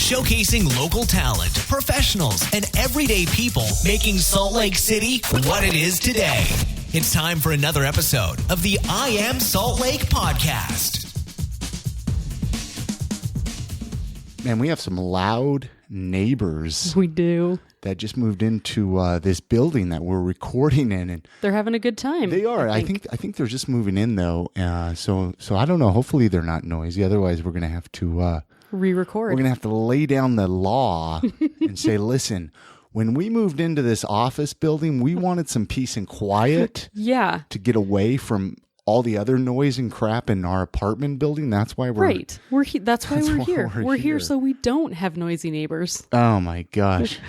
showcasing local talent, professionals, and everyday people making Salt Lake City what it is today. It's time for another episode of the I Am Salt Lake podcast. Man, we have some loud neighbors. We do. That just moved into this building that we're recording in, and they're having a good time. They are. I think they're just moving in though. So I don't know. Hopefully they're not noisy. Otherwise, we're gonna have to re-record. We're gonna have to lay down the law and say, listen. When we moved into this office building, we wanted some peace and quiet. Yeah. To get away from all the other noise and crap in our apartment building. That's why we're right. That's why we're here. We're here so we don't have noisy neighbors. Oh my gosh.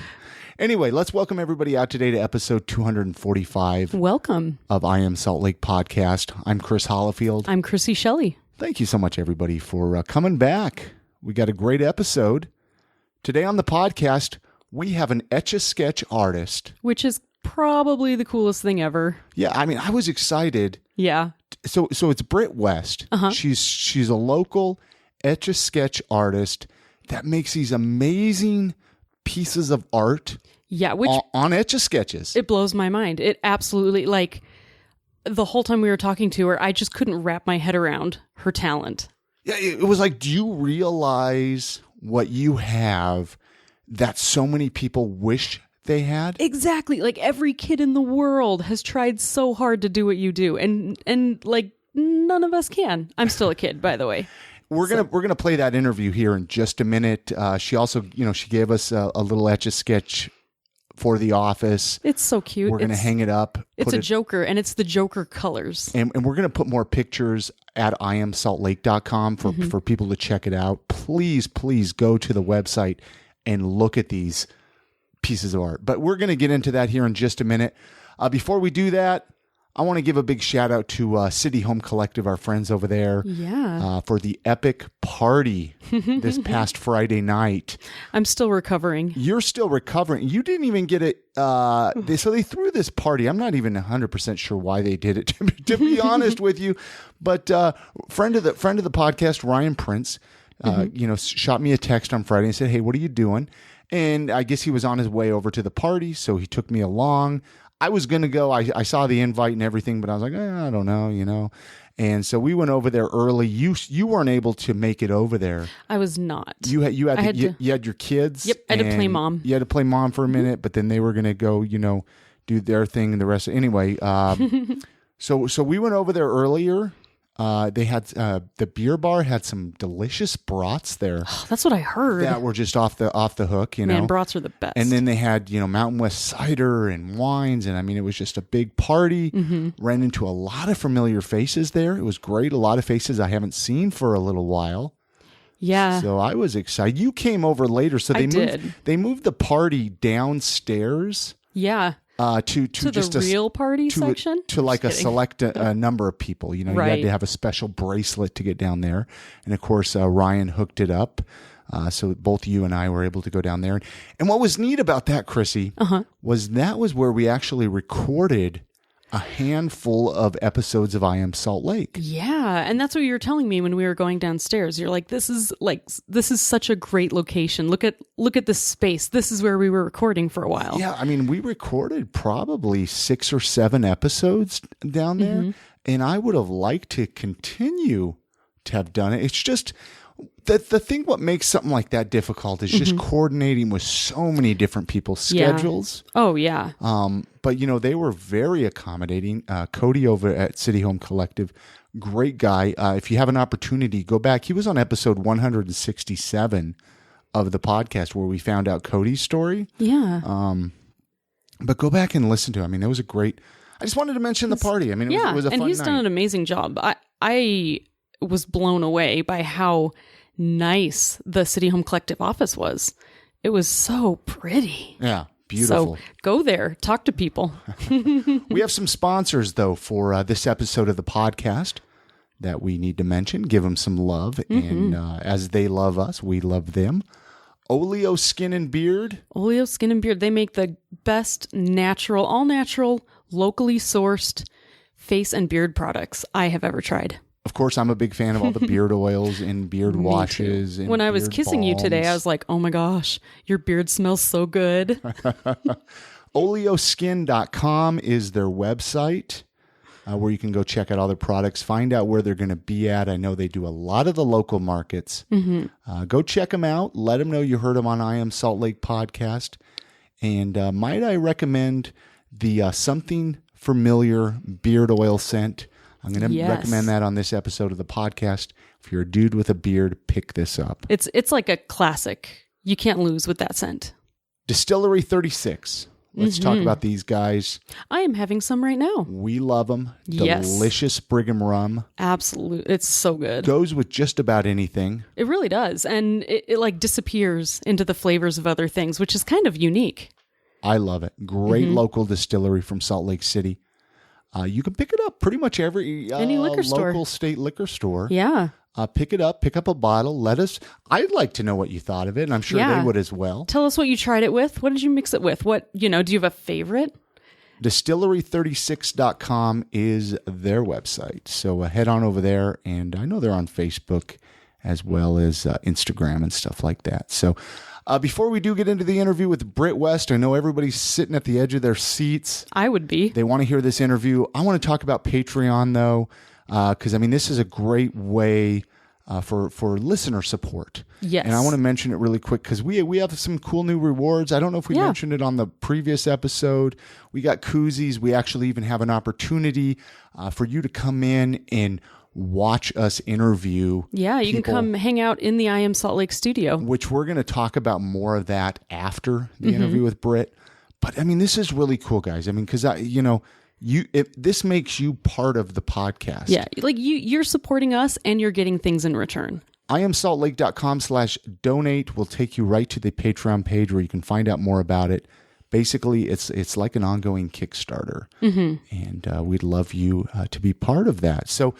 Anyway, let's welcome everybody out today to episode 245. Welcome. Of I Am Salt Lake podcast. I'm Chris Hollifield. I'm Chrissy Shelley. Thank you so much, everybody, for coming back. We got a great episode. Today on the podcast, we have an Etch-A-Sketch artist. Which is probably the coolest thing ever. Yeah, I mean, I was excited. Yeah. So it's Britt West. Uh-huh. She's a local Etch-A-Sketch artist that makes these amazing pieces of art. Yeah, which on Etch-A-Sketches. It blows my mind. It absolutely, like, the whole time we were talking to her, I just couldn't wrap my head around her talent. Yeah, it was like, do you realize what you have that so many people wish they had? Exactly. Like, every kid in the world has tried so hard to do what you do, and like, none of us can. I'm still a kid, by the way. We're gonna play that interview here in just a minute. She also, she gave us a little Etch-A-Sketch for the office. It's so cute. We're gonna hang it up. It's a Joker, and it's the Joker colors. And we're gonna put more pictures at iamsaltlake.com for people to check it out. Please go to the website and look at these pieces of art. But we're gonna get into that here in just a minute. Before we do that, I want to give a big shout out to City Home Collective, our friends over there, for the epic party this past Friday night. I'm still recovering. You're still recovering. You didn't even get it. So they threw this party. I'm not even 100% sure why they did it, to be honest with you. But friend of the podcast, Ryan Prince, shot me a text on Friday and said, "Hey, what are you doing?" And I guess he was on his way over to the party, so he took me along. I was going to go. I saw the invite and everything, but I was like, I don't know, And so we went over there early. You weren't able to make it over there. I was not. You had your kids. Yep, I had to play mom. You had to play mom for a minute, but then they were going to go, do their thing and the rest. Anyway, so we went over there earlier. They had the beer bar had some delicious brats there. Oh, that's what I heard. That were just off the hook, Man, brats are the best. And then they had Mountain West cider and wines, and I mean it was just a big party. Ran into a lot of familiar faces there. It was great. A lot of faces I haven't seen for a little while. Yeah. So I was excited. You came over later, so they moved the party downstairs. Yeah. To just the real party section? To like a select number of people. You had to have a special bracelet to get down there. And of course, Ryan hooked it up. So both you and I were able to go down there. And what was neat about that, Chrissy, was where we actually recorded a handful of episodes of I Am Salt Lake. Yeah, and that's what you were telling me when we were going downstairs. You're like, this is such a great location. Look at this space. This is where we were recording for a while. Yeah, I mean, we recorded probably 6 or 7 episodes down there, and I would have liked to continue to have done it. It's just the thing what makes something like that difficult is just coordinating with so many different people's schedules. Oh, yeah. But, they were very accommodating. Cody over at City Home Collective, great guy. If you have an opportunity, go back. He was on episode 167 of the podcast where we found out Cody's story. Yeah. But go back and listen to it. I mean, it was a great... I just wanted to mention the party. I mean, it was a fun night. And he's done an amazing job. I was blown away by how nice the City Home Collective office was. It was so pretty. Yeah, beautiful. So go there, talk to people. We have some sponsors, though, for this episode of the podcast that we need to mention. Give them some love. And as they love us, we love them. Oleo Skin and Beard. Oleo Skin and Beard. They make the best natural, all natural, locally sourced face and beard products I have ever tried. Of course, I'm a big fan of all the beard oils and beard washes. And when I was beard kissing you today, I balms. was like, oh my gosh, your beard smells so good. Oleoskin.com is their website where you can go check out all their products, find out where they're going to be at. I know they do a lot of the local markets. Go check them out. Let them know you heard them on I Am Salt Lake podcast. And might I recommend the Something Familiar beard oil scent. I'm going to recommend that on this episode of the podcast. If you're a dude with a beard, pick this up. It's like a classic. You can't lose with that scent. Distillery 36. Let's talk about these guys. I am having some right now. We love them. Yes. Delicious Brigham rum. Absolutely. It's so good. Goes with just about anything. It really does. And it like disappears into the flavors of other things, which is kind of unique. I love it. Great local distillery from Salt Lake City. You can pick it up pretty much every any liquor store. Local state liquor store. Yeah. Pick it up, pick up a bottle. I'd like to know what you thought of it, and I'm sure they would as well. Tell us what you tried it with. What did you mix it with? What, do you have a favorite? Distillery36.com is their website. So head on over there, and I know they're on Facebook as well as Instagram and stuff like that. So before we do get into the interview with Britt West, I know everybody's sitting at the edge of their seats. I would be. They want to hear this interview. I want to talk about Patreon, though, because, this is a great way for listener support. Yes. And I want to mention it really quick because we have some cool new rewards. I don't know if we mentioned it on the previous episode. We got koozies. We actually even have an opportunity for you to come in and watch us interview. Yeah, you can come hang out in the I Am Salt Lake studio. Which we're going to talk about more of that after the interview with Britt. But this is really cool, guys. Because this makes you part of the podcast. Yeah, like you're supporting us and you're getting things in return. IamSaltLake.com/donate will take you right to the Patreon page where you can find out more about it. Basically, it's like an ongoing Kickstarter. And we'd love you to be part of that. So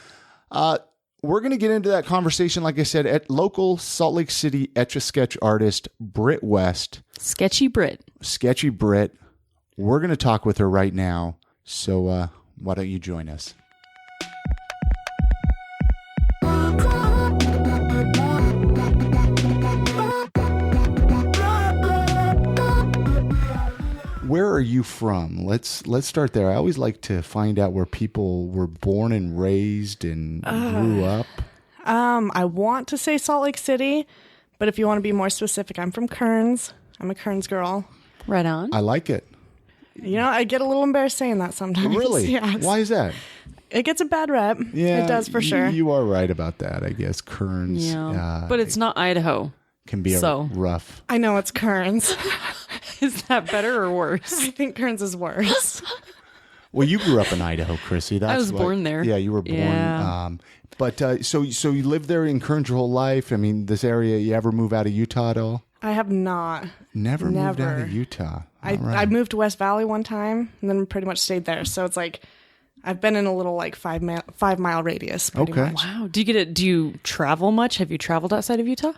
we're going to get into that conversation, like I said, at local Salt Lake City Etch-A-Sketch artist Britt West. Sketchy Britt. We're going to talk with her right now. So why don't you join us? Where are you from? Let's start there. I always like to find out where people were born and raised and grew up. I want to say Salt Lake City, but if you want to be more specific, I'm from Kearns. I'm a Kearns girl. Right on. I like it. I get a little embarrassed saying that sometimes. Really? Yes. Why is that? It gets a bad rep. Yeah, it does for sure. You are right about that, I guess. Kearns. Yeah. But it's not Idaho. Can be rough. I know it's Kearns. Is that better or worse? I think Kearns is worse. Well, you grew up in Idaho, Chrissy. I was born there. Yeah, you were born. Yeah. But so you lived there in Kearns your whole life? This area, you ever move out of Utah at all? I have not. Never moved out of Utah. I moved to West Valley one time and then pretty much stayed there. So it's like I've been in a little 5-mile radius. Pretty much. Wow. Do you travel much? Have you traveled outside of Utah?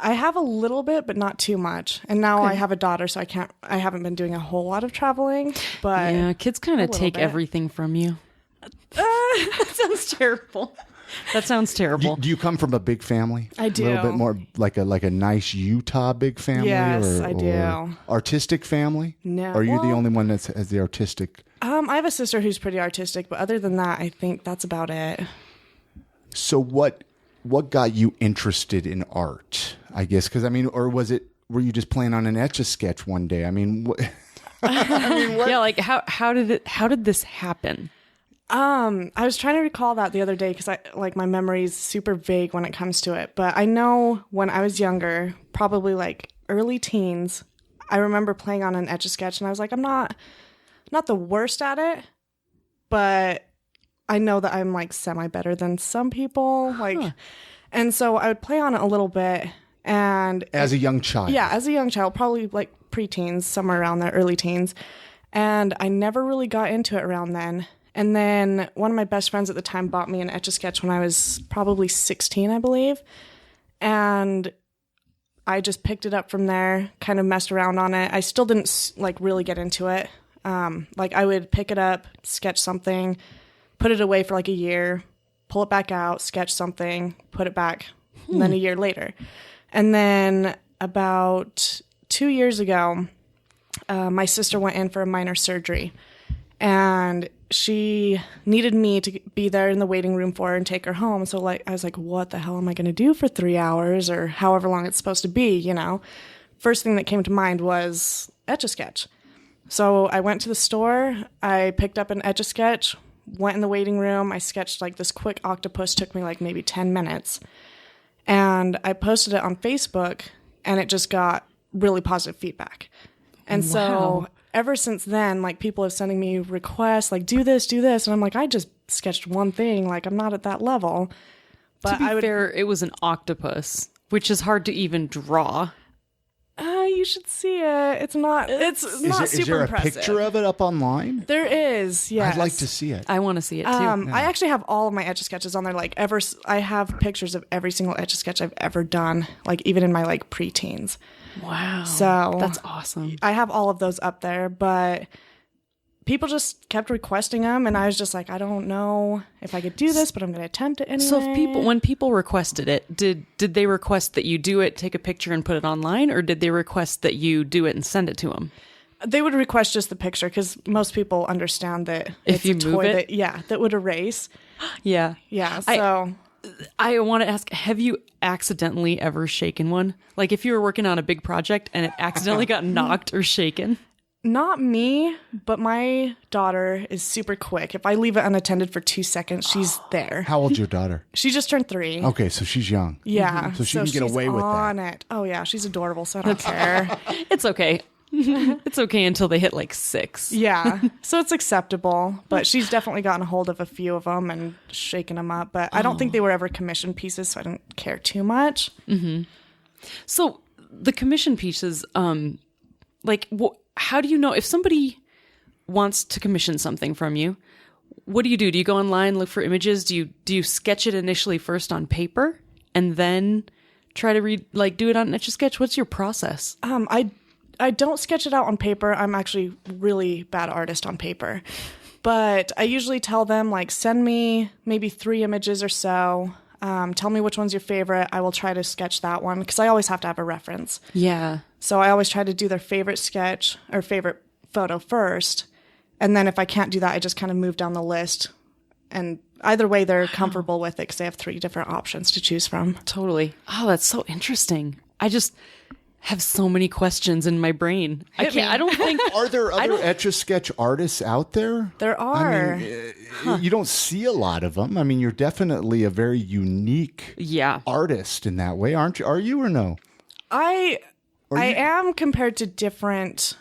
I have a little bit, but not too much. And now I have a daughter, so I haven't been doing a whole lot of traveling. But yeah, kids kind of take everything from you. That sounds terrible. That sounds terrible. Do you come from a big family? I do. A little bit more like a nice Utah big family? Yes, I do. Or artistic family? No. Or are you the only one that has the artistic? I have a sister who's pretty artistic, but other than that, I think that's about it. So what got you interested in art? I guess because or were you just playing on an Etch-A-Sketch one day? What? Yeah, like how did this happen? I was trying to recall that the other day because my memory is super vague when it comes to it. But I know when I was younger, probably like early teens, I remember playing on an Etch-A-Sketch, and I was like, I'm not the worst at it, but I know that I'm like semi better than some people. And so I would play on it a little bit. And as a young child. Yeah, as a young child, probably like preteens, somewhere around there, early teens. And I never really got into it around then. And then one of my best friends at the time bought me an Etch-A-Sketch when I was probably 16, I believe. And I just picked it up from there, kind of messed around on it. I still didn't really get into it. I would pick it up, sketch something, put it away for like a year, pull it back out, sketch something, put it back, and then a year later. And then about 2 years ago, my sister went in for a minor surgery, and she needed me to be there in the waiting room for her and take her home. So I was like, what the hell am I going to do for 3 hours or however long it's supposed to be, you know? First thing that came to mind was Etch-A-Sketch. So I went to the store, I picked up an Etch-A-Sketch, went in the waiting room, I sketched like this quick octopus, took me like maybe 10 minutes. And I posted it on Facebook, and it just got really positive feedback. And so ever since then, like, people have sending me requests, like, do this. And I'm like, I just sketched one thing. Like, I'm not at that level. But to be fair, it was an octopus, which is hard to even draw. You should see it. It's not super impressive. Is there a picture of it up online? There is, yes. I'd like to see it. I want to see it too. I actually have all of my Etch-A-Sketches on there. Like, I have pictures of every single Etch-A-Sketch I've ever done, like, even in my, like, preteens. Wow. So that's awesome. I have all of those up there, but people just kept requesting them, and I was just like, I don't know if I could do this, but I'm going to attempt it anyway. So when people requested it, did they request that you do it, take a picture and put it online, or did they request that you do it and send it to them? They would request just the picture, because most people understand that if you a move toy it, that would erase. Yeah. So I want to ask, have you accidentally ever shaken one? Like, if you were working on a big project and it accidentally got knocked or shaken? Not me, but my daughter is super quick. If I leave it unattended for 2 seconds, she's there. How old's your daughter? She just turned 3. Okay, so she's young. Yeah. So she can get away with that. on it. Oh, yeah. She's adorable, so I don't care. It's okay. It's okay until they hit like 6. Yeah. So it's acceptable. But she's definitely gotten a hold of a few of them and shaken them up. But I don't think they were ever commissioned pieces, so I didn't care too much. Mm-hmm. So the commission pieces, how do you know if somebody wants to commission something from you? What do? Do you go online, look for images? Do you sketch it initially first on paper and then try to do it on Etch-A-Sketch? What's your process? I don't sketch it out on paper. I'm actually really bad artist on paper. But I usually tell them, like, send me maybe 3 images or so. Tell me which one's your favorite. I will try to sketch that one, because I always have to have a reference. Yeah. So I always try to do their favorite sketch or favorite photo first. And then if I can't do that, I just kind of move down the list. And either way, they're comfortable with it, because they have 3 different options to choose from. Totally. Oh, that's so interesting. I just have so many questions in my brain. I don't think... Are there other Etch-A-Sketch artists out there? There are. I mean, you don't see a lot of them. I mean, you're definitely a very unique artist in that way, aren't you? Are you or no? I am compared to different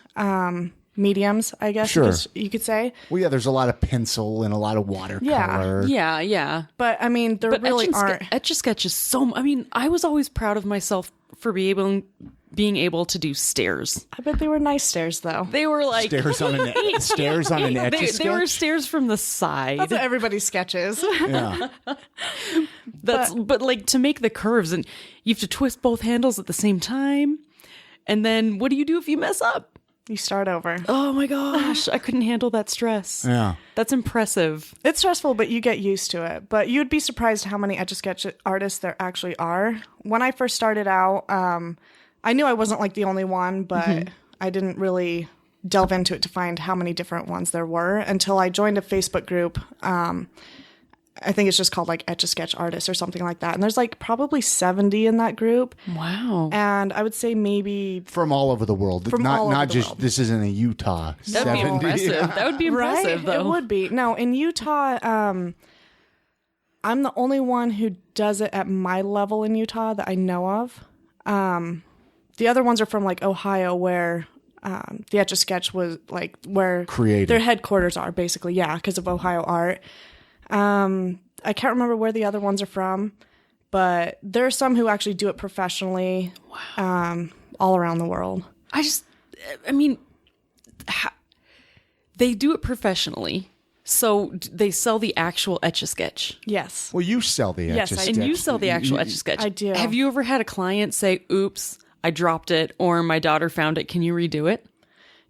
mediums, I guess you could say. Well, yeah, there's a lot of pencil and a lot of watercolor. Yeah. But, I mean, there really aren't... Etch-A-Sketch is so... I mean, I was always proud of myself for being able to do stairs. I bet they were nice stairs, though. They were like... Stairs on an Etch-A-Sketch? They were stairs from the side. That's what everybody sketches. Yeah. But like, to make the curves, and you have to twist both handles at the same time. And then what do you do if you mess up? You start over. Oh my gosh, I couldn't handle that stress. Yeah. That's impressive. It's stressful, but you get used to it. But you'd be surprised how many Etch-A-Sketch artists there actually are. When I first started out, I knew I wasn't like the only one, but I didn't really delve into it to find how many different ones there were until I joined a Facebook group. I think it's just called like Etch-A-Sketch artists or something like that. And there's like probably 70 in that group. Wow. And I would say maybe from all over the world. Not just world. This isn't a Utah. That'd 70. Be impressive. Yeah. That would be impressive, right? Though. It would be. No, in Utah, I'm the only one who does it at my level in Utah that I know of. The other ones are from like Ohio, where the Etch-A-Sketch was like where their headquarters are, basically. Yeah, because of Ohio art. I can't remember where the other ones are from, but there are some who actually do it professionally. Wow. All around the world. They do it professionally. So they sell the actual Etch-A-Sketch. Yes. Well, you sell the Etch-A-Sketch. Yes, and you sell the actual Etch-A-Sketch. I do. Have you ever had a client say, oops, I dropped it, or my daughter found it, can you redo it?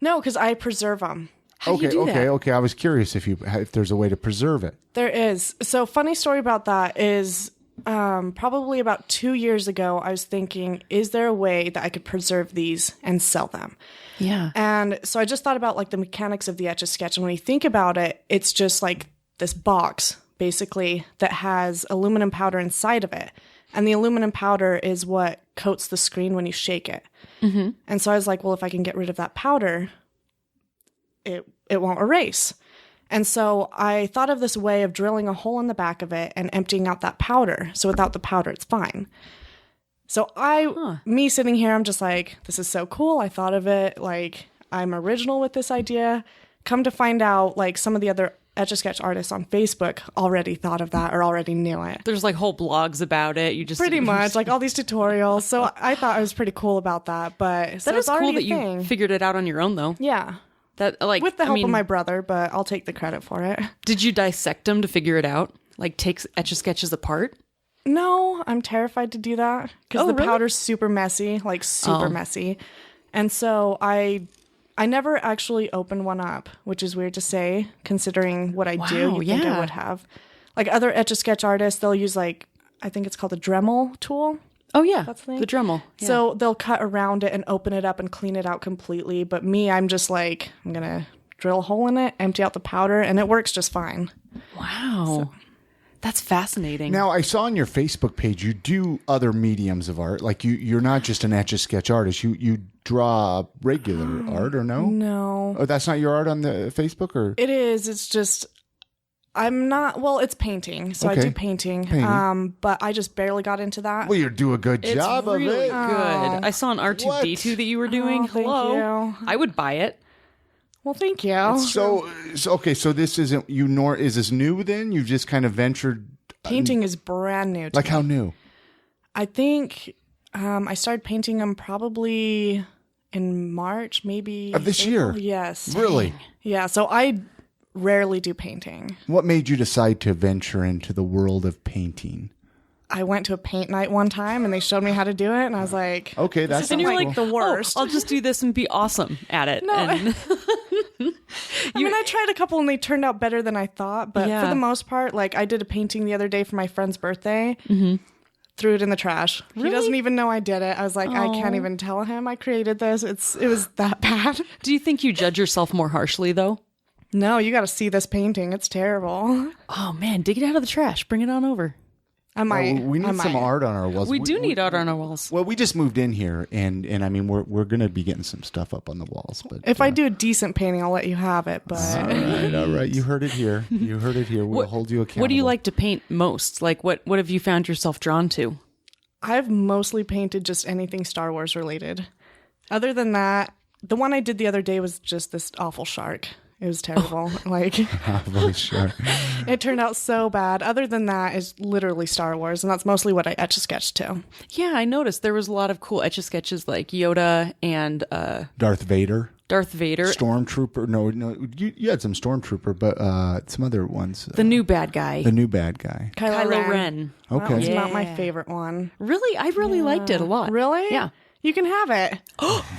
No, because I preserve them. How do you do that? Okay. I was curious if there's a way to preserve it. There is. So funny story about that is probably about 2 years ago, I was thinking, is there a way that I could preserve these and sell them? Yeah. And so I just thought about like the mechanics of the Etch-A-Sketch. And when you think about it, it's just like this box, basically, that has aluminum powder inside of it. And the aluminum powder is what coats the screen when you shake it. Mm-hmm. And so I was like, well, if I can get rid of that powder, it won't erase. And so I thought of this way of drilling a hole in the back of it and emptying out that powder. So without the powder, it's fine. So me sitting here, I'm just like, this is so cool. I thought of it. Like, I'm original with this idea. Come to find out, like, some of the other Etch-A-Sketch artists on Facebook already thought of that or already knew it. There's like whole blogs about it. You just pretty much like all these tutorials. So I thought I was pretty cool about that. But that is cool that you figured it out on your own, though. Yeah. That like with the help of my brother, but I'll take the credit for it. Did you dissect them to figure it out? Like take Etch-A-Sketches apart? No, I'm terrified to do that because the powder's super messy, like super messy. And so I never actually opened one up, which is weird to say considering what I do. You think I would have. Like other Etch-A-Sketch artists, they'll use like, I think it's called a Dremel tool. Oh, yeah. That's the name. The Dremel. Yeah. So they'll cut around it and open it up and clean it out completely. But me, I'm just like, I'm going to drill a hole in it, empty out the powder, and it works just fine. Wow. That's fascinating. Now, I saw on your Facebook page, you do other mediums of art. Like you're not just an Etch-A-Sketch artist. You draw regular art, or no? No. Oh, that's not your art on the Facebook? Or it is. It's just... I'm not, well, it's painting. So Okay. I do painting. But I just barely got into that. Well, you do a good job really of it. Good. I saw an R2D2 that you were doing. thank Hello. you. I would buy it. Well, thank you. So okay, so this isn't you nor is this new then? You've just kind of ventured Painting is brand new to like me. how new? I think I started painting them probably in March, maybe. Of this April. year? Yes. Really? Yeah, so I rarely do painting. What made you decide to venture into the world of painting? I went to a paint night one time and they showed me how to do it and I was like, Okay, that's And you're like like, the worst. I'll just do this and be awesome at it. No, And I mean, I tried a couple and they turned out better than I thought, but Yeah. for the most part, like I did a painting the other day for my friend's birthday, threw it in the trash. He doesn't even know I did it. I was like, I can't even tell him I created this. It was that bad. do you think you judge yourself more harshly, though? No, you got to see this painting. It's terrible. Oh, man. Dig it out of the trash. Bring it on over. I might. we need some art on our walls. We do need art on our walls. Well, we just moved in here, and I mean we're gonna be getting some stuff up on the walls. But If I do a decent painting, I'll let you have it. But all right, you heard it here. You heard it here. We'll hold you accountable. What do you like to paint most? Like, what have you found yourself drawn to? I've mostly painted just anything Star Wars related. Other than that, the one I did the other day was just this awful shark. It was terrible. Like, Sure. it turned out so bad. Other than that, it's literally Star Wars, and that's mostly what I Etch-A-Sketched to. Yeah, I noticed there was a lot of cool Etch-A-Sketches like Yoda and Darth Vader, Darth Vader. Stormtrooper. No, you had some Stormtrooper, but some other ones. The new bad guy. The new bad guy. Kylo Ren. Okay. That was not Yeah. my favorite one. Really? I really liked it a lot. Really? Yeah. You can have it.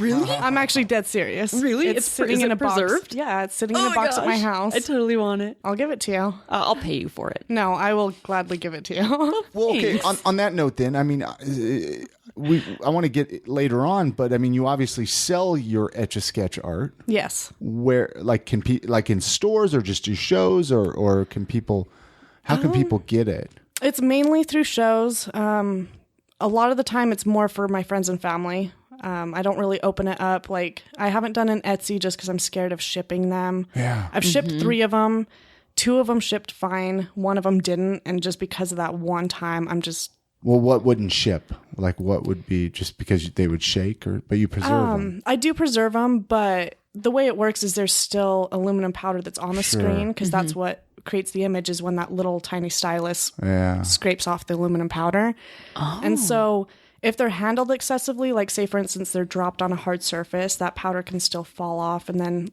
Really? I'm actually dead serious. Really? It's Is sitting in it a box. preserved? Yeah, it's sitting in a box at my house. I totally want it. I'll give it to you. I'll pay you for it. No, I will gladly give it to you. Well, okay. Thanks. On that note, then, I mean, I want to get later on, but I mean, you obviously sell your Etch-A-Sketch art. Yes. Where, like, like in stores or just do shows, or can people? How can people get it? It's mainly through shows. A lot of the time, it's more for my friends and family. I don't really open it up. Like, I haven't done an Etsy just because I'm scared of shipping them. Yeah. I've shipped 3 of them. 2 of them shipped fine. 1 of them didn't. And just because of that one time, I'm just... Well, what wouldn't ship? Like, what would be just because they would shake, but you preserve them? I do preserve them, but the way it works is there's still aluminum powder that's on the screen because that's what creates the image is when that little tiny stylus scrapes off the aluminum powder. Oh. And so... if they're handled excessively, like say, for instance, they're dropped on a hard surface, that powder can still fall off and then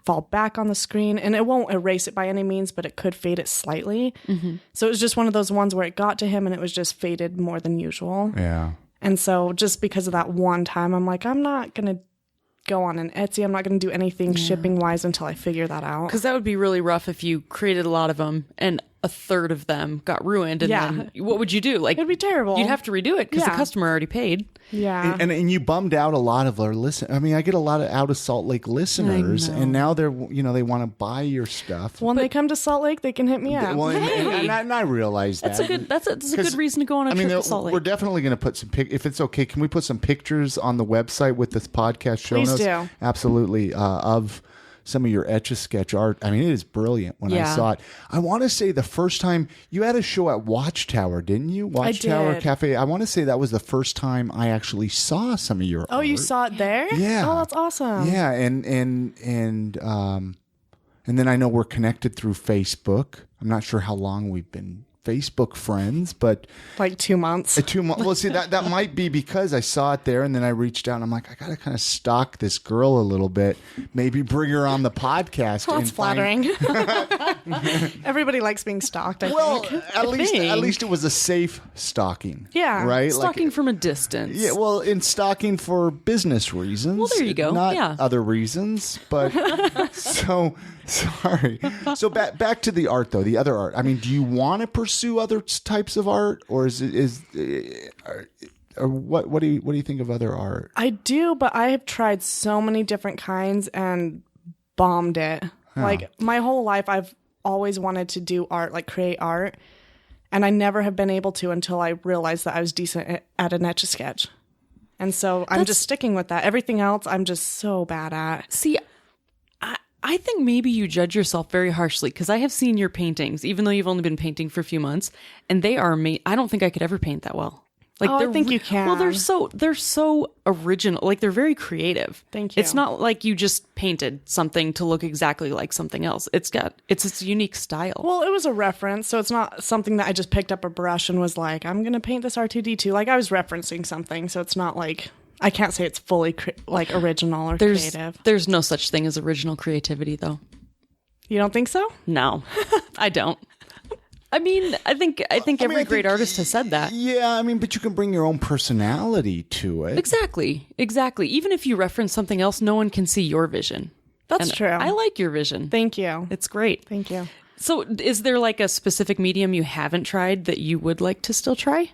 fall back on the screen. And it won't erase it by any means, but it could fade it slightly. Mm-hmm. So it was just one of those ones where it got to him and it was just faded more than usual. Yeah. And so just because of that one time, I'm like, I'm not going to go on an Etsy. I'm not going to do anything shipping wise until I figure that out. Because that would be really rough if you created a lot of them and a third of them got ruined. And then what would you do? Like, it'd be terrible. You'd have to redo it because the customer already paid. Yeah. And you bummed out a lot of our listeners. I mean, I get a lot of out of Salt Lake listeners, and now they're, they want to buy your stuff. When they come to Salt Lake, they can hit me up. Well, and I realize that. That's a good reason to go on a trip to Salt Lake. We're definitely going to put some if it's okay, can we put some pictures on the website with this podcast show notes? Please do. Absolutely. Of some of your Etch-A-Sketch art. I mean, it is brilliant when I saw it. I want to say the first time you had a show at Watchtower, didn't you? Watchtower Cafe. I want to say that was the first time I actually saw some of your art. Oh, you saw it there? Yeah. Oh, that's awesome. Yeah, and then I know we're connected through Facebook. I'm not sure how long we've been Facebook friends, but like 2 months. 2 months. Well, see, that might be because I saw it there, and then I reached out, and I'm like, I gotta kind of stalk this girl a little bit, maybe bring her on the podcast. Well, that's flattering. Everybody likes being stalked. I think. At least it was a safe stalking. Yeah, right. Stalking from a distance. Yeah, well, in stalking for business reasons. Well, there you go. Not other reasons, but so sorry. So back to the art, though. The other art. I mean, do you want to pursue other types of art, or or what do you think of other art? I do, but I have tried so many different kinds and bombed it. Like my whole life, I've always wanted to do art, like create art, and I never have been able to until I realized that I was decent at an Etch-A-Sketch. And so I'm just sticking with that. Everything else, I'm just so bad at. See, I think maybe you judge yourself very harshly because I have seen your paintings, even though you've only been painting for a few months, and they are I don't think I could ever paint that well. Like, I think you can. Well, they're so original. Like, they're very creative. Thank you. It's not like you just painted something to look exactly like something else. It's its unique style. Well, it was a reference, so it's not something that I just picked up a brush and was like, I'm going to paint this R2-D2. Like, I was referencing something, so it's not like, I can't say it's fully original or creative. There's no such thing as original creativity, though. You don't think so? No, I don't. I mean, I think every great artist has said that. Yeah, I mean, but you can bring your own personality to it. Exactly. Even if you reference something else, no one can see your vision. That's true. I like your vision. Thank you. It's great. Thank you. So is there like a specific medium you haven't tried that you would like to still try?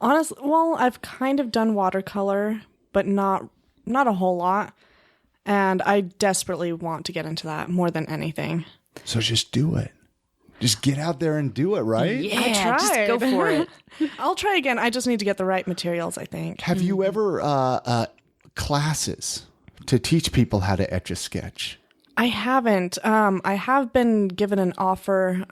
Honestly, well, I've kind of done watercolor, but not a whole lot. And I desperately want to get into that more than anything. So just do it. Just get out there and do it, right? Yeah, I tried. just go for it. I'll try again. I just need to get the right materials, I think. Have you ever classes to teach people how to Etch-A-Sketch? I haven't. I have been given an offer,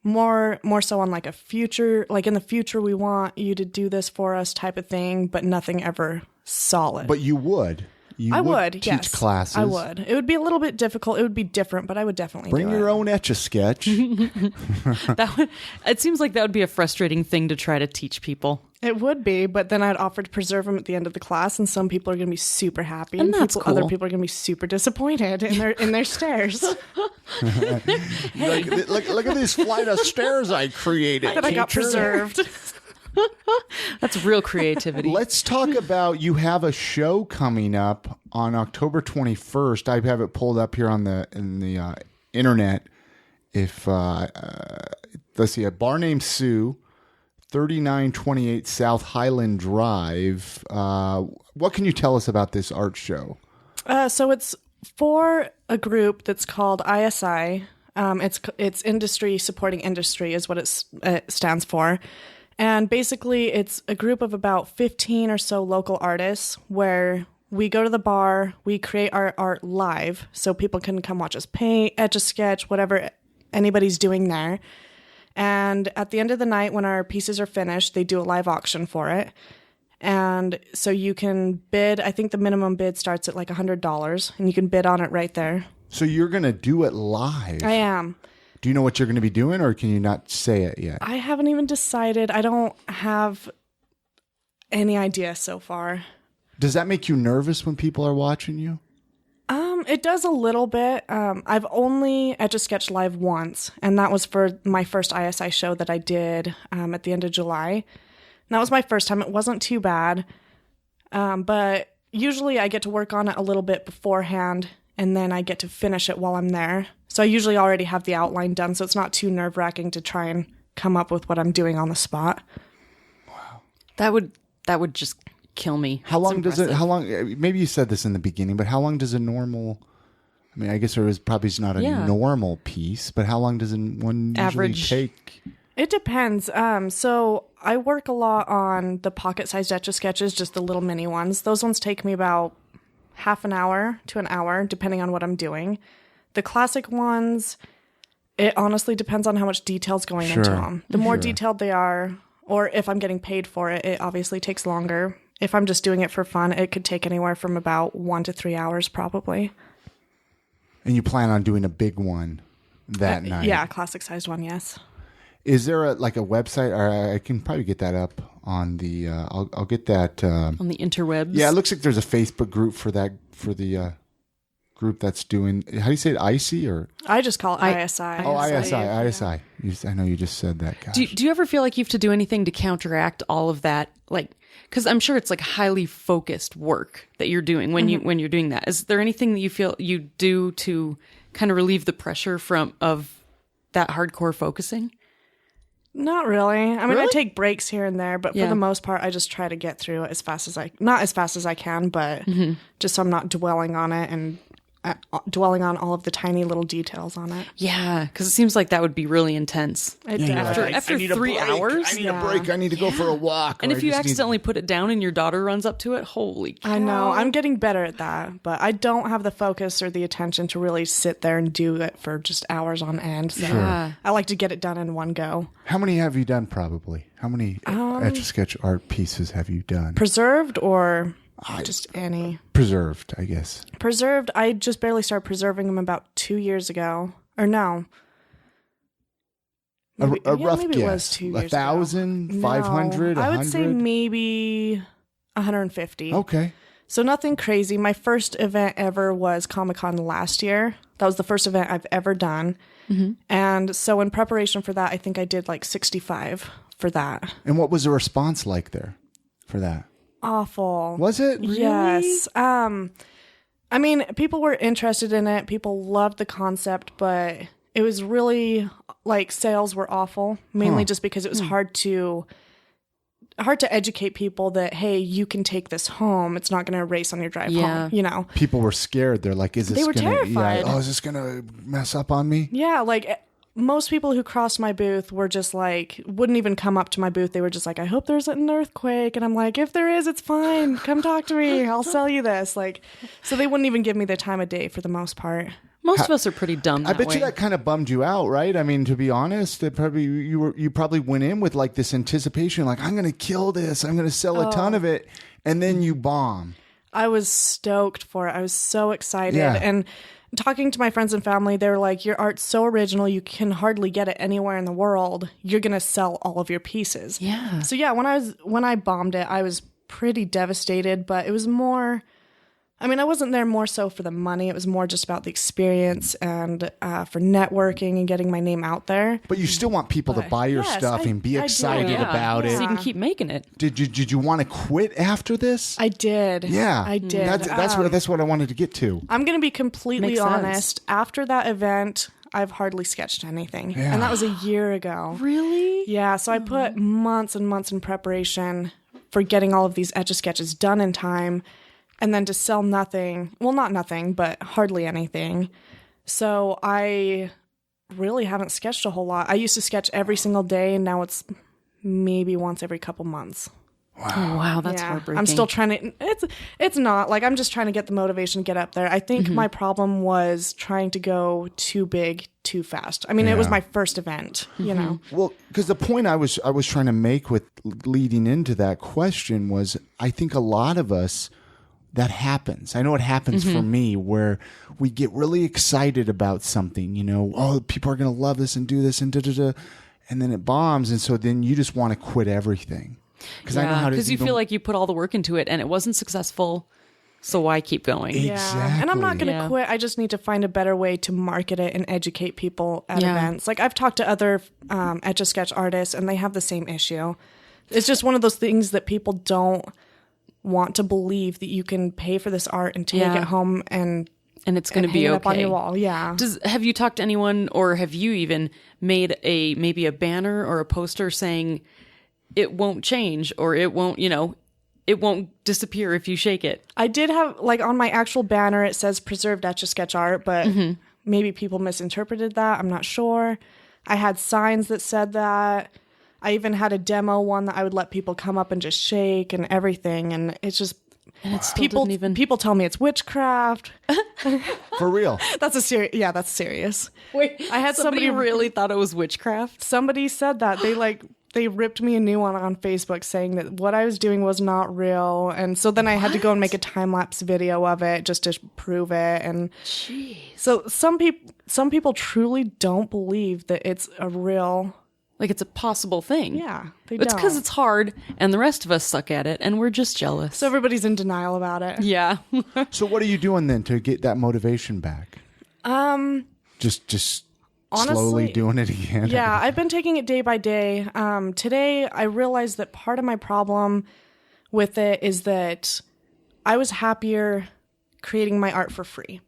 more so on like a future, like in the future we want you to do this for us type of thing, but nothing ever solid. But you would. I would teach yes. classes. I would. It would be a little bit difficult. It would be different, but I would definitely bring do your it. own Etch-A-Sketch. It seems like that would be a frustrating thing to try to teach people. It would be, but then I'd offer to preserve them at the end of the class, and some people are going to be super happy, and that's cool. Other people are going to be super disappointed in their stares. look at this flight of stairs I created. That I got preserved. That's real creativity. Let's talk about, you have a show coming up on October 21st. I have it pulled up here in the internet. If let's see, a bar named Sue, 3928 South Highland Drive. What can you tell us about this art show? So it's for a group that's called ISI. It's Industry Supporting Industry is what it stands for. And basically, it's a group of about 15 or so local artists where we go to the bar, we create our art live, so people can come watch us paint, Etch-A-Sketch, whatever anybody's doing there. And at the end of the night, when our pieces are finished, they do a live auction for it. And so you can bid, I think the minimum bid starts at like $100, and you can bid on it right there. So you're going to do it live? I am. Do you know what you're going to be doing, or can you not say it yet? I haven't even decided. I don't have any idea so far. Does that make you nervous when people are watching you? It does a little bit. I've only Etch-A-Sketch live once, and that was for my first ISI show that I did at the end of July. And that was my first time. It wasn't too bad. But usually I get to work on it a little bit beforehand, and then I get to finish it while I'm there. So I usually already have the outline done, so it's not too nerve-wracking to try and come up with what I'm doing on the spot. Wow. That would just kill me. How long maybe you said this in the beginning, but how long does a normal, I mean, I guess there is probably not a normal piece, but how long does one usually average take? It depends. So I work a lot on the pocket-sized Etch-A-Sketches, just the little mini ones. Those ones take me about half an hour to an hour, depending on what I'm doing. The classic ones, it honestly depends on how much detail's going into them. The more detailed they are, or if I'm getting paid for it, it obviously takes longer. If I'm just doing it for fun, it could take anywhere from about 1 to 3 hours probably. And you plan on doing a big one that night? Yeah, a classic-sized one, yes. Is there a website? Or I can probably get that up on the. I'll get that on the interwebs. Yeah, it looks like there's a Facebook group for that the group that's doing. How do you say it? IC or? I just call it ISI. Oh, ISI. I know you just said that. Gosh. Do you ever feel like you have to do anything to counteract all of that? Like, because I'm sure it's like highly focused work that you're doing when you're doing that. Is there anything that you feel you do to kind of relieve the pressure of that hardcore focusing? Not really. I mean, I take breaks here and there, but for the most part, I just try to get through it not as fast as I can, but just so I'm not dwelling on it and dwelling on all of the tiny little details on it. Yeah, because it seems like that would be really intense. After 3 hours? I need a break. I need to go for a walk. And if you accidentally put it down and your daughter runs up to it, holy cow. I know. I'm getting better at that, but I don't have the focus or the attention to really sit there and do it for just hours on end. So I like to get it done in one go. How many have you done probably? How many Etch-A-Sketch art pieces have you done? Preserved or... just any. Preserved, I guess. Preserved, I just barely started preserving them about 2 years ago. Or no. Maybe, a rough maybe guess. It was 2 years 1,000, ago. 500, No, 100? I would say maybe 150. Okay. So nothing crazy. My first event ever was Comic-Con last year. That was the first event I've ever done. Mm-hmm. And so in preparation for that, I think I did like 65 for that. And what was the response like there for that? Awful. Was it? Really? Yes. I mean, people were interested in it. People loved the concept, but it was really like sales were awful, mainly just because it was hard to educate people that, hey, you can take this home. It's not going to erase on your drive home, you know. People were scared. They're like, is this They were terrified. Yeah, is this going to mess up on me? Yeah, like most people who crossed my booth were just like, wouldn't even come up to my booth. They were just like, I hope there's an earthquake. And I'm like, if there is, it's fine. Come talk to me. I'll sell you this. Like, so they wouldn't even give me the time of day for the most part. Most of us are pretty dumb that I bet way. you that kind of bummed you out, right? I mean, to be honest, you probably went in with like this anticipation, like, I'm going to kill this. I'm going to sell a ton of it. And then you bomb. I was stoked for it. I was so excited. Yeah. And talking to my friends and family, they were like, your art's so original, you can hardly get it anywhere in the world. You're going to sell all of your pieces. Yeah. So yeah, when I bombed it, I was pretty devastated, but it was more, I mean, I wasn't there more so for the money. It was more just about the experience and for networking and getting my name out there. But you still want people to buy your stuff and be excited about it. So you can keep making it. Did you want to quit after this? I did. Yeah. I did. That's what I wanted to get to. I'm going to be completely Makes honest. sense. After that event, I've hardly sketched anything. Yeah. And that was a year ago. Really? Yeah. So I put months and months in preparation for getting all of these Etch-A-Sketches done in time. And then to sell nothing, well, not nothing, but hardly anything. So I really haven't sketched a whole lot. I used to sketch every single day, and now it's maybe once every couple months. Wow. Oh, wow, that's heartbreaking. I'm still trying to, it's not, like, I'm just trying to get the motivation to get up there. I think my problem was trying to go too big too fast. I mean, it was my first event, you know. Well, because the point I was trying to make with leading into that question was, I think a lot of us, that happens. I know it happens for me, where we get really excited about something, you know, oh, people are going to love this and do this and da-da-da, and then it bombs, and so then you just want to quit everything. Because I know how to. Because you feel like you put all the work into it and it wasn't successful, so why keep going? Exactly. Yeah, and I'm not going to quit. I just need to find a better way to market it and educate people at events. Like, I've talked to other Etch-A-Sketch artists, and they have the same issue. It's just one of those things that people don't want to believe that you can pay for this art and take Yeah. it home and it's going to be hang it okay. up on your wall. Yeah. Have you talked to anyone, or have you even made maybe a banner or a poster saying it won't change, or it won't, it won't disappear if you shake it? I did have, like, on my actual banner, it says preserved Etch-A-Sketch art, but maybe people misinterpreted that. I'm not sure. I had signs that said that. I even had a demo one that I would let people come up and just shake and everything. And it's just, And it still didn't even. people tell me it's witchcraft. For real. That's serious. Wait, I had somebody somebody really thought it was witchcraft. Somebody said that. They ripped me a new one on Facebook saying that what I was doing was not real. And so then I had to go and make a time-lapse video of it just to prove it. And so some people truly don't believe that it's a real... Like it's a possible thing. Yeah, they It's because don't. it's hard, and the rest of us suck at it, and we're just jealous. So everybody's in denial about it. Yeah. So what are you doing then to get that motivation back? Just Honestly, slowly doing it again. Yeah, I've been taking it day by day. Today, I realized that part of my problem with it is that I was happier creating my art for free.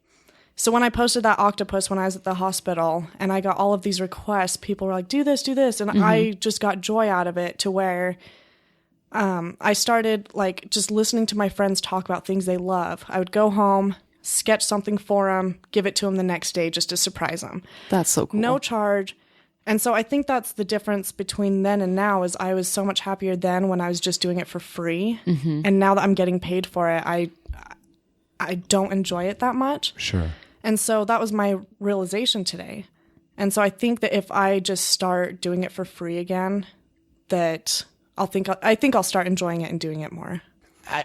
So when I posted that octopus when I was at the hospital and I got all of these requests, people were like, do this. And I just got joy out of it to where I started like just listening to my friends talk about things they love. I would go home, sketch something for them, give it to them the next day just to surprise them. That's so cool. No charge. And so I think that's the difference between then and now is I was so much happier then when I was just doing it for free. And now that I'm getting paid for it, I don't enjoy it that much. Sure. And so that was my realization today. And so I think that if I just start doing it for free again, that I think I'll start enjoying it and doing it more.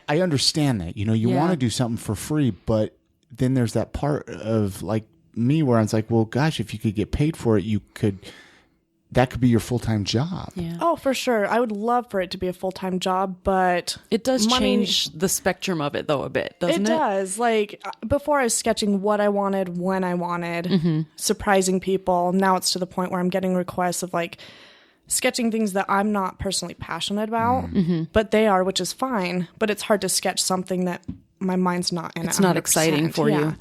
I understand that. You Yeah. want to do something for free, but then there's that part of like me where I was like, well, gosh, if you could get paid for it, that could be your full-time job. Yeah. Oh, for sure. I would love for it to be a full-time job, but It does money- change the spectrum of it, though, a bit, doesn't it? It does. Like, before I was sketching what I wanted, when I wanted, surprising people. Now it's to the point where I'm getting requests of, like, sketching things that I'm not personally passionate about, but they are, which is fine. But it's hard to sketch something that my mind's not in. It's not exciting for Yeah.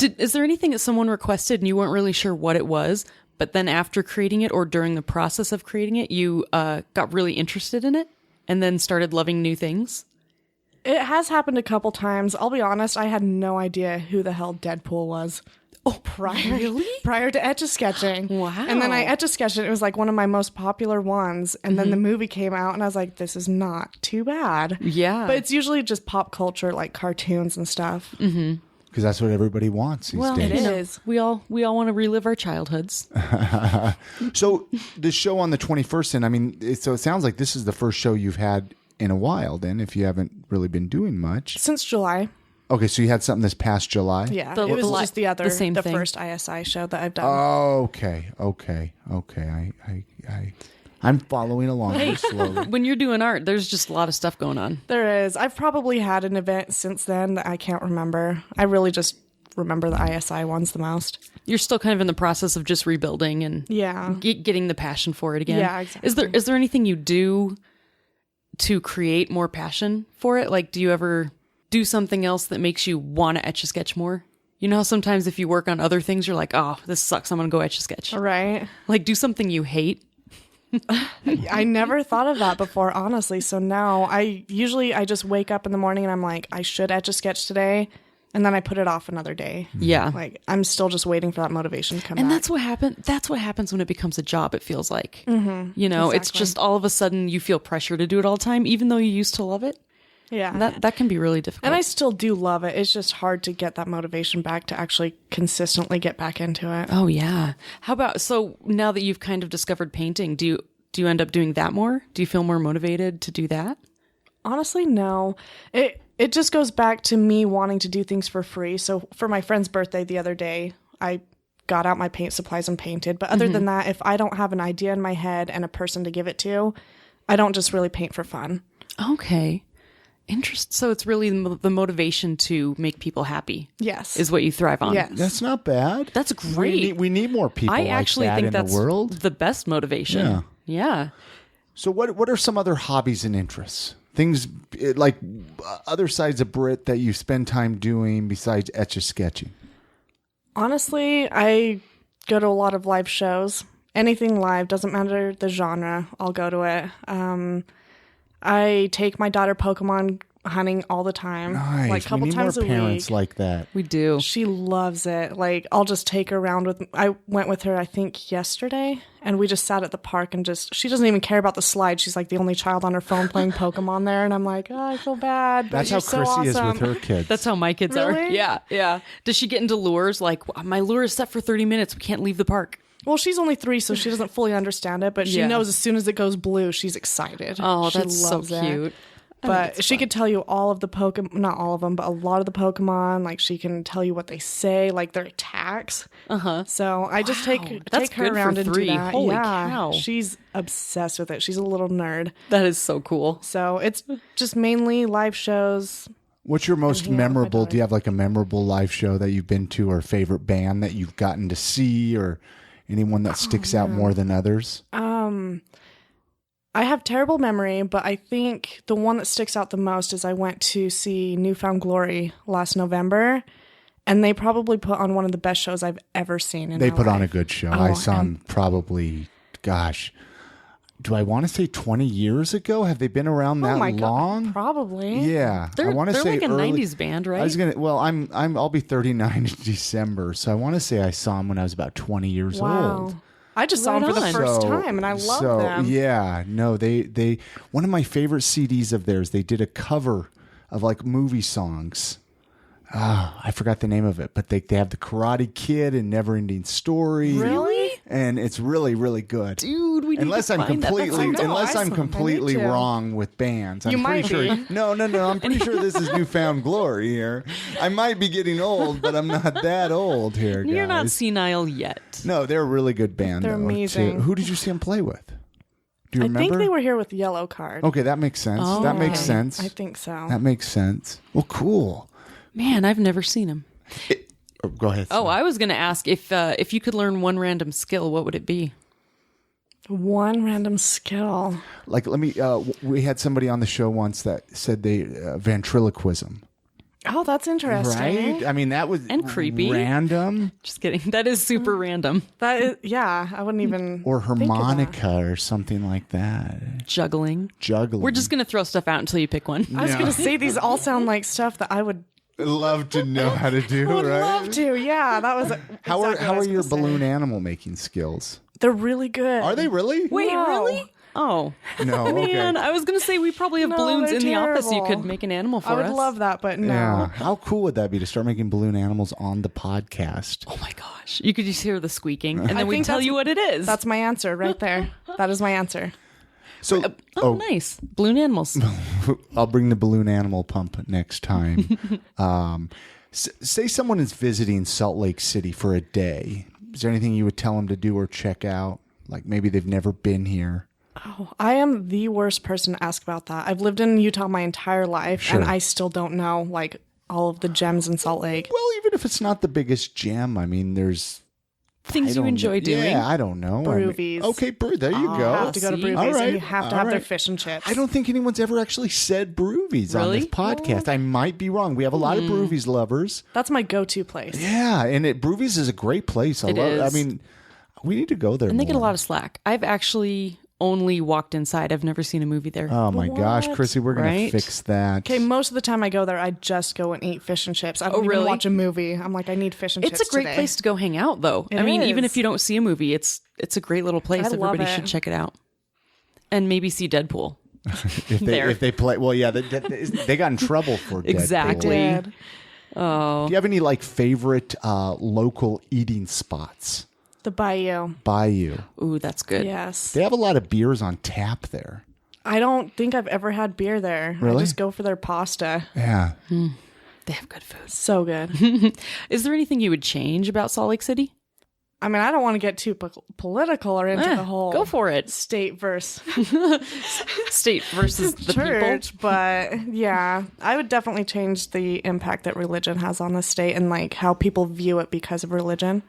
you. Is there anything that someone requested and you weren't really sure what it was, but then after creating it or during the process of creating it, you got really interested in it and then started loving new things? It has happened a couple times. I'll be honest, I had no idea who the hell Deadpool was. Oh, prior to Etch-A-Sketching. Wow. And then I Etch-A-Sketched it. It was like one of my most popular ones. And then the movie came out and I was like, this is not too bad. Yeah. But it's usually just pop culture, like cartoons and stuff. Because that's what everybody wants these days. it is. We all want to relive our childhoods. So the show on the 21st, and I mean, so it sounds like this is the first show you've had in a while then, if you haven't really been doing much. Since July. Okay, so you had something this past July? Yeah. The- it was the- just the same thing. first ISI show that I've done. Oh, okay. I'm following along very slowly. When you're doing art, there's just a lot of stuff going on. There is. I've probably had an event since then that I can't remember. I really just remember the ISI ones the most. You're still kind of in the process of just rebuilding and Yeah. getting the passion for it again. Yeah, exactly. Is there anything you do to create more passion for it? Like, do you ever do something else that makes you want to Etch-A-Sketch more? You know how sometimes if you work on other things, you're like, oh, this sucks, I'm going to go Etch-A-Sketch. Right. Like, do something you hate. I never thought of that before, honestly. So now I just wake up in the morning and I'm like, I should Etch-A-Sketch today. And then I put it off another day. Yeah. Like, I'm still just waiting for that motivation to come And back. that's what happens when it becomes a job, it feels like. Mm-hmm, you know, it's exactly. just all of a sudden you feel pressure to do it all the time, even though you used to love it. Yeah. That can be really difficult. And I still do love it. It's just hard to get that motivation back to actually consistently get back into it. Oh, yeah. How about, so now that you've kind of discovered painting, do you end up doing that more? Do you feel more motivated to do that? Honestly, no. It just goes back to me wanting to do things for free. So for my friend's birthday the other day, I got out my paint supplies and painted. But other than that, if I don't have an idea in my head and a person to give it to, I don't just really paint for fun. Okay. So it's really the motivation to make people happy. Yes. Is what you thrive on. Yes. That's not bad. That's great. We need more people I like actually that think in that's the world. the best motivation. Yeah. Yeah. So what are some other hobbies and interests Things like other sides of Britt that you spend time doing besides Etch-A-Sketching. Honestly, I go to a lot of live shows. Anything live, doesn't matter the genre, I'll go to it. I take my daughter Pokemon hunting all the time. Nice. Like a couple we need times more a parents week. like that. We do. She loves it. Like, I'll just take her around with. I went with her, I think, yesterday, and we just sat at the park and just. She doesn't even care about the slide. She's like the only child on her phone playing Pokemon there, and I'm like, oh, I feel bad. But That's how you're so Chrissy is awesome. with her kids. That's how my kids are. Really? Yeah, yeah. Does she get into lures? Like, my lure is set for 30 minutes. We can't leave the park. Well, she's only 3, so she doesn't fully understand it, but she Yeah. knows as soon as it goes blue, she's excited. Oh, She that's so loves it. cute. But she could tell you all of the Pokemon, not all of them, but a lot of the Pokemon. Like, she can tell you what they say, like their attacks. So I just take That's her good for around and 3. do that. Holy yeah, cow. she's obsessed with it. She's a little nerd. That is so cool. So it's just mainly live shows. What's your most hang out with my memorable? daughter. Do you have like a memorable live show that you've been to, or favorite band that you've gotten to see, or anyone that sticks out more than others? I have terrible memory, but I think the one that sticks out the most is I went to see Newfound Glory last November, and they probably put on one of the best shows I've ever seen. In They my put on a life. good show. Oh, I saw them probably, gosh, do I want to say 20 years ago? Have they been around that Oh my long? God, probably. Yeah, They're, I want to they're say like a early, 90s band, right? I was gonna. Well, I'll be 39 in December, so I want to say I saw them when I was about 20 years Wow. old. I just saw them for the Right on. first time, and I love them. Yeah, no, they one of my favorite CDs of theirs. They did a cover of like movie songs. I forgot the name of it, but they have the Karate Kid and Neverending Story. Really? And it's really, really good. Dude, we need Unless to I'm find that. That completely, sounds unless I'm awesome. completely I need to. wrong with bands. I'm You pretty might sure. be. No. I'm pretty sure this is Newfound Glory here. I might be getting old, but I'm not that old here, guys. You're not senile yet. No, they're a really good band. They're though, amazing. too. Who did you see them play with? Do you I remember? think they were here with Yellow Card. Okay, that makes sense. Oh, that makes okay. sense. I think so. That makes sense. Well, cool. Man, I've never seen him. Go ahead. Oh, I was going to ask if you could learn one random skill, what would it be? One random skill. Like, let me. We had somebody on the show once that said they ventriloquism. Oh, that's interesting. Right? I mean, that was And creepy. random. Just kidding. That is super random. That is, yeah, I wouldn't even. Or think of that. harmonica or something like that. Juggling. Juggling. We're just going to throw stuff out until you pick one. I was going to say these all sound like stuff that I would love to know how to do, would right? love to. Yeah, that was. How exactly are what I how are was your gonna say. balloon animal making skills? They're really good. Are they really? Wait, No. really? Oh, No. Okay. man. I was going to say we probably have No, balloons they're in the office. You terrible. could make an animal for I would us. love that, but no. Yeah. How cool would that be to start making balloon animals on the podcast? Oh my gosh. You could just hear the squeaking and I then we think tell that's- you what it is. That's my answer right there. That is my answer. So, oh, nice. Balloon animals. I'll bring the balloon animal pump next time. Say someone is visiting Salt Lake City for a day. Is there anything you would tell them to do or check out? Like maybe they've never been here. Oh, I am the worst person to ask about that. I've lived in Utah my entire life, Sure. and I still don't know like all of the gems in Salt Lake. Well, even if it's not the biggest gem, I mean, there's Things I you don't enjoy know. doing. Yeah, I don't know. Brewvies. Okay, there you You go. have to go to see? Brewvies, All right, and you have to all have their right. fish and chips. I don't think anyone's ever actually said Brewvies on Really? this podcast. I might be wrong. We have a lot of Brewvies lovers. That's my go-to place. Yeah, and Brewvies is a great place. I It love. I is. mean, we need to go there. And they get a more. lot of slack. I've actually only walked inside. I've never seen a movie there. Oh my gosh, What? Chrissy, we're gonna Right? fix that. Okay, most of the time I go there, I just go and eat fish and chips. I don't even really? watch a movie. I'm like, I need fish and It's chips a great today. place to go hang out, though. It I mean, even is. if you don't see a movie, it's a great little place. I love Everybody it. should check it out. And maybe see Deadpool. If they play, well, yeah, they got in trouble for Deadpool. Exactly. Did. Oh, Do you have any like favorite local eating spots? The Bayou. Bayou. ooh, that's good. Yes. They have a lot of beers on tap there. I don't think I've ever had beer there. Really? I just go for their pasta. Yeah. They have good food. So good. Is there anything you would change about Salt Lake City? I mean, I don't want to get too political or into the whole Go for it. state versus State versus the church, people. but yeah, I would definitely change the impact that religion has on the state and like how people view it because of religion.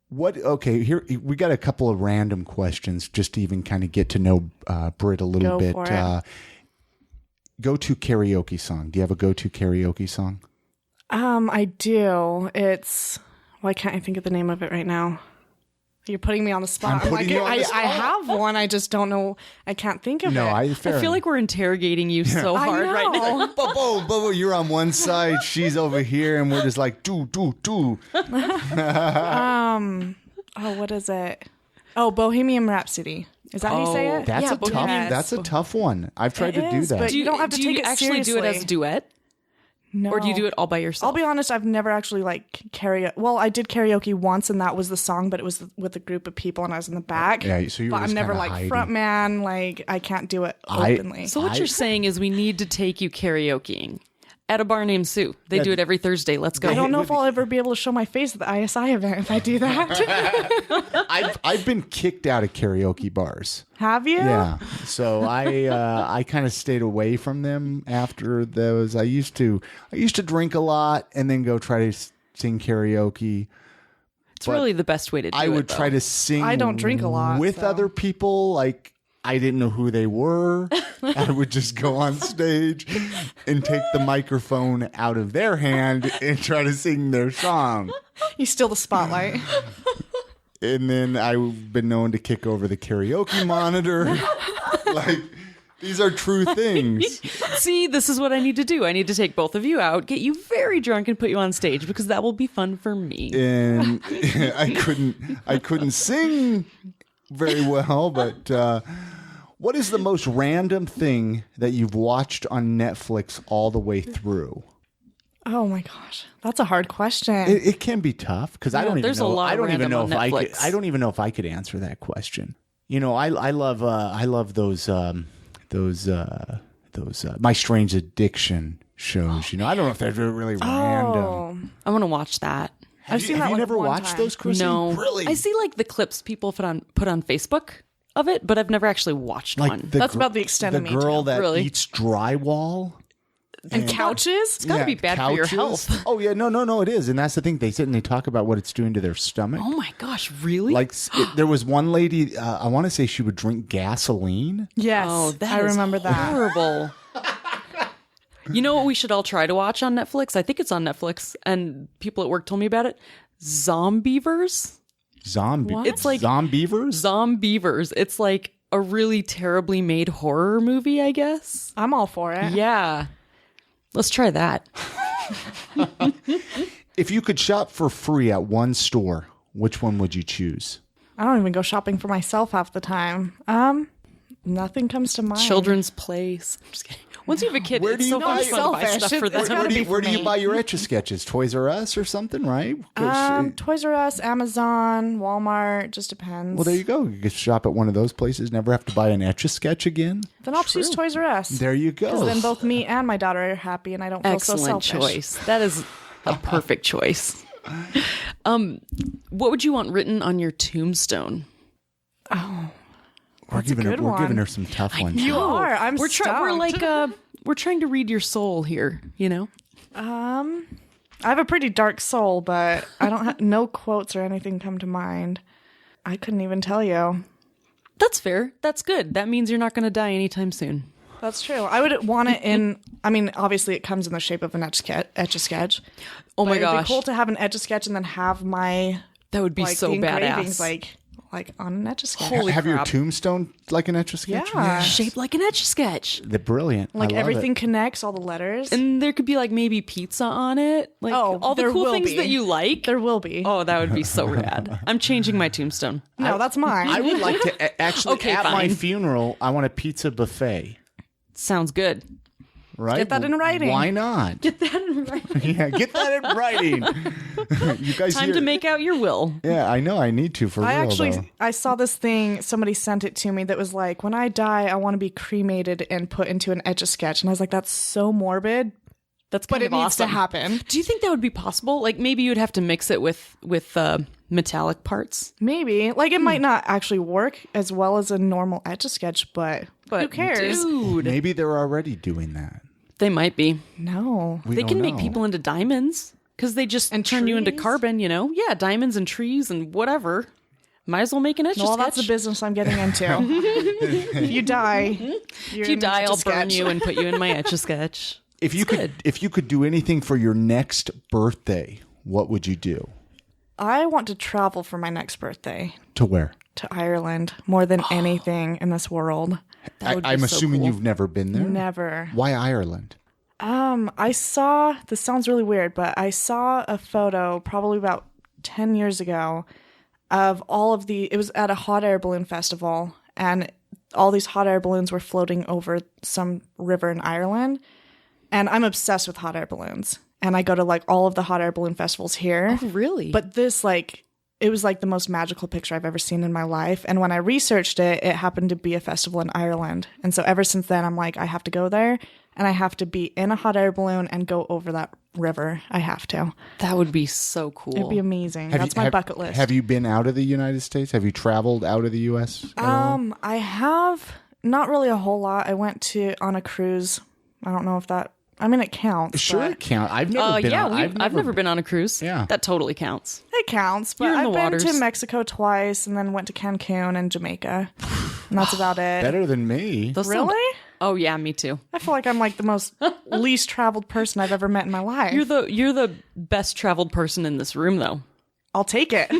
What? Okay, here we got a couple of random questions just to even kind of get to know Britt a little Go bit. for it. go-to karaoke song. Do you have a go-to karaoke song? I do. It's why can't I think of the name of it right now? You're putting me on the spot. I have one. I just don't know. I can't think of it. I feel like we're interrogating you so hard right now. Bo, you're on one side, she's over here, and we're just like do. What is it? Oh, Bohemian Rhapsody. Is that how you say it? That's a tough one. I've tried to do that. But you don't have to take it seriously. Do you actually do it as a duet? No. Or do you do it all by yourself? I'll be honest, I've never actually I did karaoke once and that was the song, but it was with a group of people and I was in the back. Yeah, so you were But I'm never like front man, like I can't do it openly. So what you're saying is we need to take you karaokeing at a bar named Sue. They do it every Thursday. Let's go. I don't know if I'll ever be able to show my face at the ISI event if I do that. I've been kicked out of karaoke bars. Have you? Yeah. So I kind of stayed away from them after those. I used to drink a lot and then go try to sing karaoke. It's really the best way to do it. I would try to sing. I don't drink a lot with other people. Like I didn't know who they were. I would just go on stage and take the microphone out of their hand and try to sing their song. You steal the spotlight. And then I've been known to kick over the karaoke monitor. Like, these are true things. See, this is what I need to do. I need to take both of you out, get you very drunk, and put you on stage because that will be fun for me. And I couldn't sing very well, but what is the most random thing that you've watched on Netflix all the way through? Oh my gosh, that's a hard question. It can be tough because I don't even know. I don't even know if I could answer that question. You know, I love those My Strange Addiction shows. You know, I don't know if they're really random. I want to watch that. I've seen that. Have you never watched those, Chrissy? No, really. I see like the clips people put on Facebook of it, but I've never actually watched one. That's about the extent of me. The girl that Really? eats drywall. And couches? It's got to be bad for your health. Oh, yeah. No, it is. And that's the thing. They sit and they talk about what it's doing to their stomach. Oh, my gosh. Really? Like, there was one lady, I want to say she would drink gasoline. Yes. Oh, I remember that. Horrible. You know what we should all try to watch on Netflix? I think it's on Netflix, and people at work told me about it. Zombievers. What? It's like Zombievers? Zombievers. It's like a really terribly made horror movie, I guess. I'm all for it. Yeah. Let's try that. If you could shop for free at one store, which one would you choose? I don't even go shopping for myself half the time. Nothing comes to mind. Children's Place. I'm just kidding. Once you have a kid, it's so much fun to buy stuff for them. Where do you buy your Etch-A-Sketches? Toys R Us or something, right? Toys R Us, Amazon, Walmart, just depends. Well, there you go. You can shop at one of those places, never have to buy an Etch-A-Sketch again. Then I'll choose Toys R Us. There you go. Because then both me and my daughter are happy and I don't feel so selfish. Excellent choice. That is a perfect choice. What would you want written on your tombstone? Oh, we're giving her some tough ones. You are. We're trying to read your soul here, you know? I have a pretty dark soul, but I don't have no quotes or anything come to mind. I couldn't even tell you. That's fair. That's good. That means you're not going to die anytime soon. That's true. I would want it in, I mean, obviously it comes in the shape of an Etch-A-Sketch. Oh my gosh. It'd be cool to have an Etch-A-Sketch and then have my... That would be so the engravings, badass. Like on an Etch-A-Sketch. Holy Have crap. your tombstone like an Etch-A-Sketch? Yeah. Shaped like an Etch-A-Sketch. They're brilliant. Like I love everything it. connects, all the letters. And there could be like maybe pizza on it. Like all the there cool will things be. that you like. There will be. Oh, that would be so rad. I'm changing my tombstone. No, that's mine. I would like to actually Okay, at my fine. funeral. I want a pizza buffet. Sounds good. Right? Get that in writing. Why not? Get that in writing. Yeah, get that in writing. You guys Time to make out your will. Yeah, I know. I need to for real. Though. I saw this thing, somebody sent it to me that was like, when I die, I want to be cremated and put into an Etch-A-Sketch. And I was like, that's so morbid. That's But kind it of needs to awesome. happen. Do you think that would be possible? Like maybe you'd have to mix it with metallic parts. Maybe. Like, it might not actually work as well as a normal Etch-A-Sketch, but who cares? Dude, Maybe they're already doing that. they might be. No. They can make people into diamonds because they just turn you into trees? carbon, you know? Yeah, diamonds and trees and whatever. Might as well make an Etch-A-Sketch. Well, that's the business I'm getting into. If you die, If you die, I'll burn you and put you in my Etch-A-Sketch. If you could do anything for your next birthday, what would you do? I want to travel for my next birthday. To where? To Ireland, more than anything in this world. I'm assuming you've never been there? Never. Why Ireland? This sounds really weird, but I saw a photo probably about 10 years ago of it was at a hot air balloon festival, and all these hot air balloons were floating over some river in Ireland. And I'm obsessed with hot air balloons. And I go to like all of the hot air balloon festivals here. Oh, really? But this it was like the most magical picture I've ever seen in my life. And when I researched it, it happened to be a festival in Ireland. And so ever since then, I'm like, I have to go there and I have to be in a hot air balloon and go over that river. I have to. That would be so cool. It'd be amazing. That's my bucket list. Have you been out of the United States? Have you traveled out of the U.S.? I have not really a whole lot. I went on a cruise. I don't know if that... I mean, it counts. Sure, it counts. I've never been. I've never been on a cruise. Yeah, that totally counts. It counts, but I've been to Mexico twice, and then went to Cancun and Jamaica, and that's about it. Better than me. Really? Oh yeah, me too. I feel like I'm like the most least traveled person I've ever met in my life. You're the best traveled person in this room, though. I'll take it.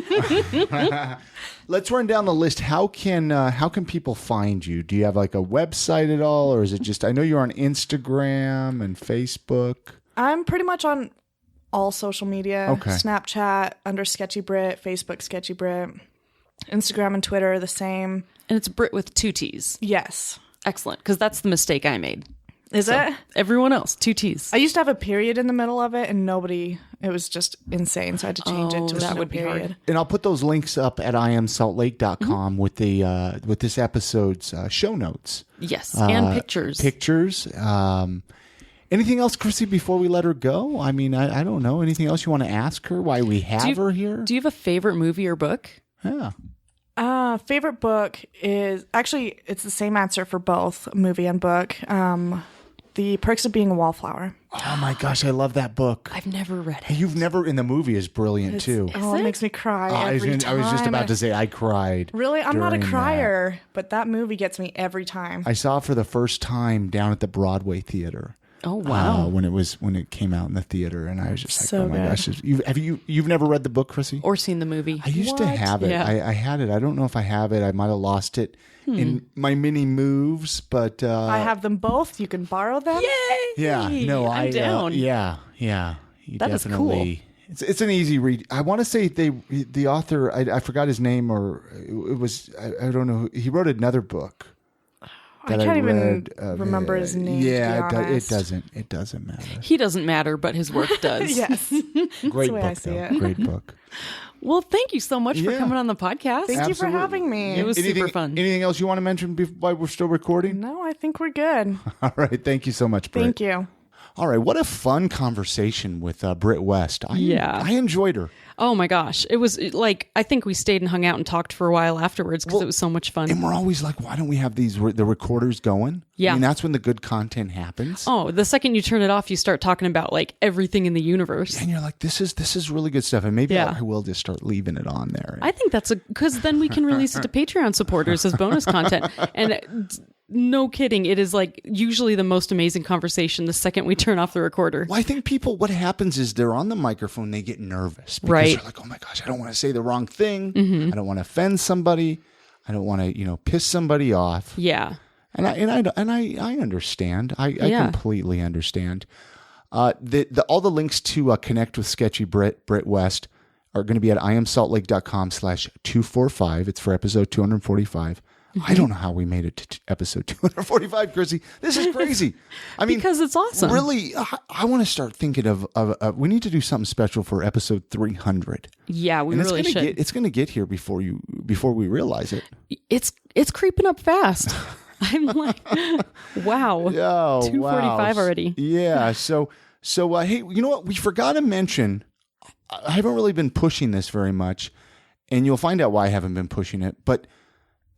Let's run down the list. How can people find you? Do you have like a website at all, or is it just? I know you're on Instagram and Facebook. I'm pretty much on all social media. Okay. Snapchat under Sketchy Britt, Facebook Sketchy Britt, Instagram and Twitter the same. And it's Britt with 2 T's. Yes. Excellent, because that's the mistake I made. Is it? Everyone else, 2 T's. I used to have a period in the middle of it, and it was just insane, so I had to change it to that no would be period. hard. And I'll put those links up at iamsaltlake.com with this episode's show notes. Yes, and pictures. Pictures. Anything else, Chrissy, before we let her go? I mean, I don't know. Anything else you want to ask her why we have her here? Do you have a favorite movie or book? Yeah. Favorite book is actually it's the same answer for both movie and book. The Perks of Being a Wallflower. Oh my gosh, I love that book. I've never read it. You've never, in the movie is brilliant too. It makes me cry every time. I was just about to say I cried. Really? I'm not a during crier, but that movie gets me every time. I saw it for the first time down at the Broadway Theater. Oh wow! When it came out in the theater, and I was just like, so oh my good. gosh! You've never read the book, Chrissy? Or seen the movie? I used to have it. Yeah. I had it. I don't know if I have it. I might have lost it in my many moves, but I have them both. You can borrow them. Yay! yeah, no, I'm down. yeah. That is cool. It's an easy read. I want to say the author. I forgot his name, or it was I don't know. He wrote another book. I can't even remember his name. Yeah, to be honest. it doesn't matter. He doesn't matter, but his work does. Yes. Great the way I book, see though. it. Great book. Well, thank you so much for Yeah. coming on the podcast. Thank you for Absolutely. having me. It was super fun. Anything else you want to mention while we're still recording? No, I think we're good. All right. Thank you so much, Britt. Thank you. All right. What a fun conversation with Britt West. I enjoyed her. Oh my gosh. It was like, I think we stayed and hung out and talked for a while afterwards because it was so much fun. And we're always like, why don't we have the recorders going? Yeah. I mean, that's when the good content happens. Oh, the second you turn it off, you start talking about like everything in the universe. And you're like, this is really good stuff. And maybe Yeah. I will just start leaving it on there. I think that's because then we can release it to Patreon supporters as bonus content. And no kidding, it is like usually the most amazing conversation the second we turn off the recorder. Well, I think what happens is they're on the microphone, they get nervous. Because Right. they're like, oh my gosh, I don't want to say the wrong thing. I don't want to offend somebody. I don't want to, piss somebody off. Yeah. And I understand. I completely understand. All the links to connect with Sketchy Britt West are going to be at iamsaltlake.com/245. It's for episode 245. I don't know how we made it to episode 245, Chrissy. This is crazy. I mean, Because it's awesome. Really, I want to start thinking of we need to do something special for episode 300. Yeah, we And really should. it's going to get here before we realize it. It's creeping up fast. I'm like, wow. Oh, 245 already. Yeah. So hey, you know what? We forgot to mention, I haven't really been pushing this very much, and you'll find out why I haven't been pushing it, but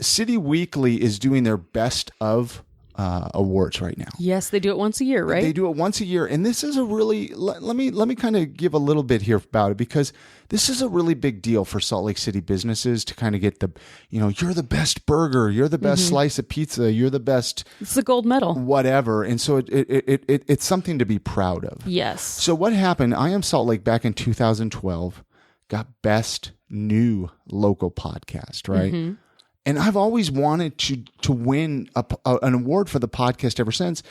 City Weekly is doing their best of awards right now. Yes, they do it once a year, right? They do it once a year, and this is a really let me kind of give a little bit here about it, because this is a really big deal for Salt Lake City businesses to kind of get the, you're the best burger, you're the best slice of pizza, you're the best. It's the gold medal, whatever, and so it's something to be proud of. Yes. So what happened? I Am Salt Lake back in 2012 got best new local podcast, right? And I've always wanted to win an award for the podcast ever since.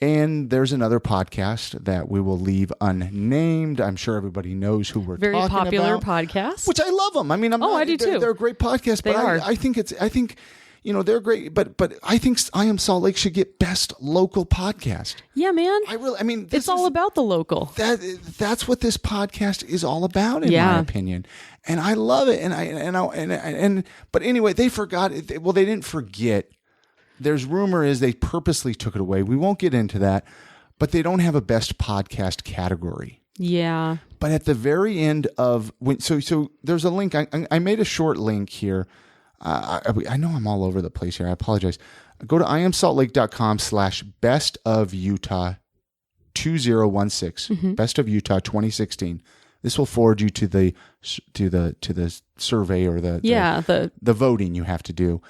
And there's another podcast that we will leave unnamed. I'm sure everybody knows who we're very talking about. Very popular podcast. Which I love them. I mean, I do too. They're a great podcast. They But are. I think they're great. But I think I Am Salt Lake should get best local podcast. Yeah, man. It's all about the local. That's what this podcast is all about, in my opinion. And I love it. But anyway, they forgot it. Well, they didn't forget. There's rumor is they purposely took it away. We won't get into that, but they don't have a best podcast category. Yeah. But at the very end of so there's a link. I made a short link here. I know I'm all over the place here. I apologize. Go to iamsaltlake.com/best of Utah 2016, best of Utah 2016. This will forward you to the survey or the voting you have to do.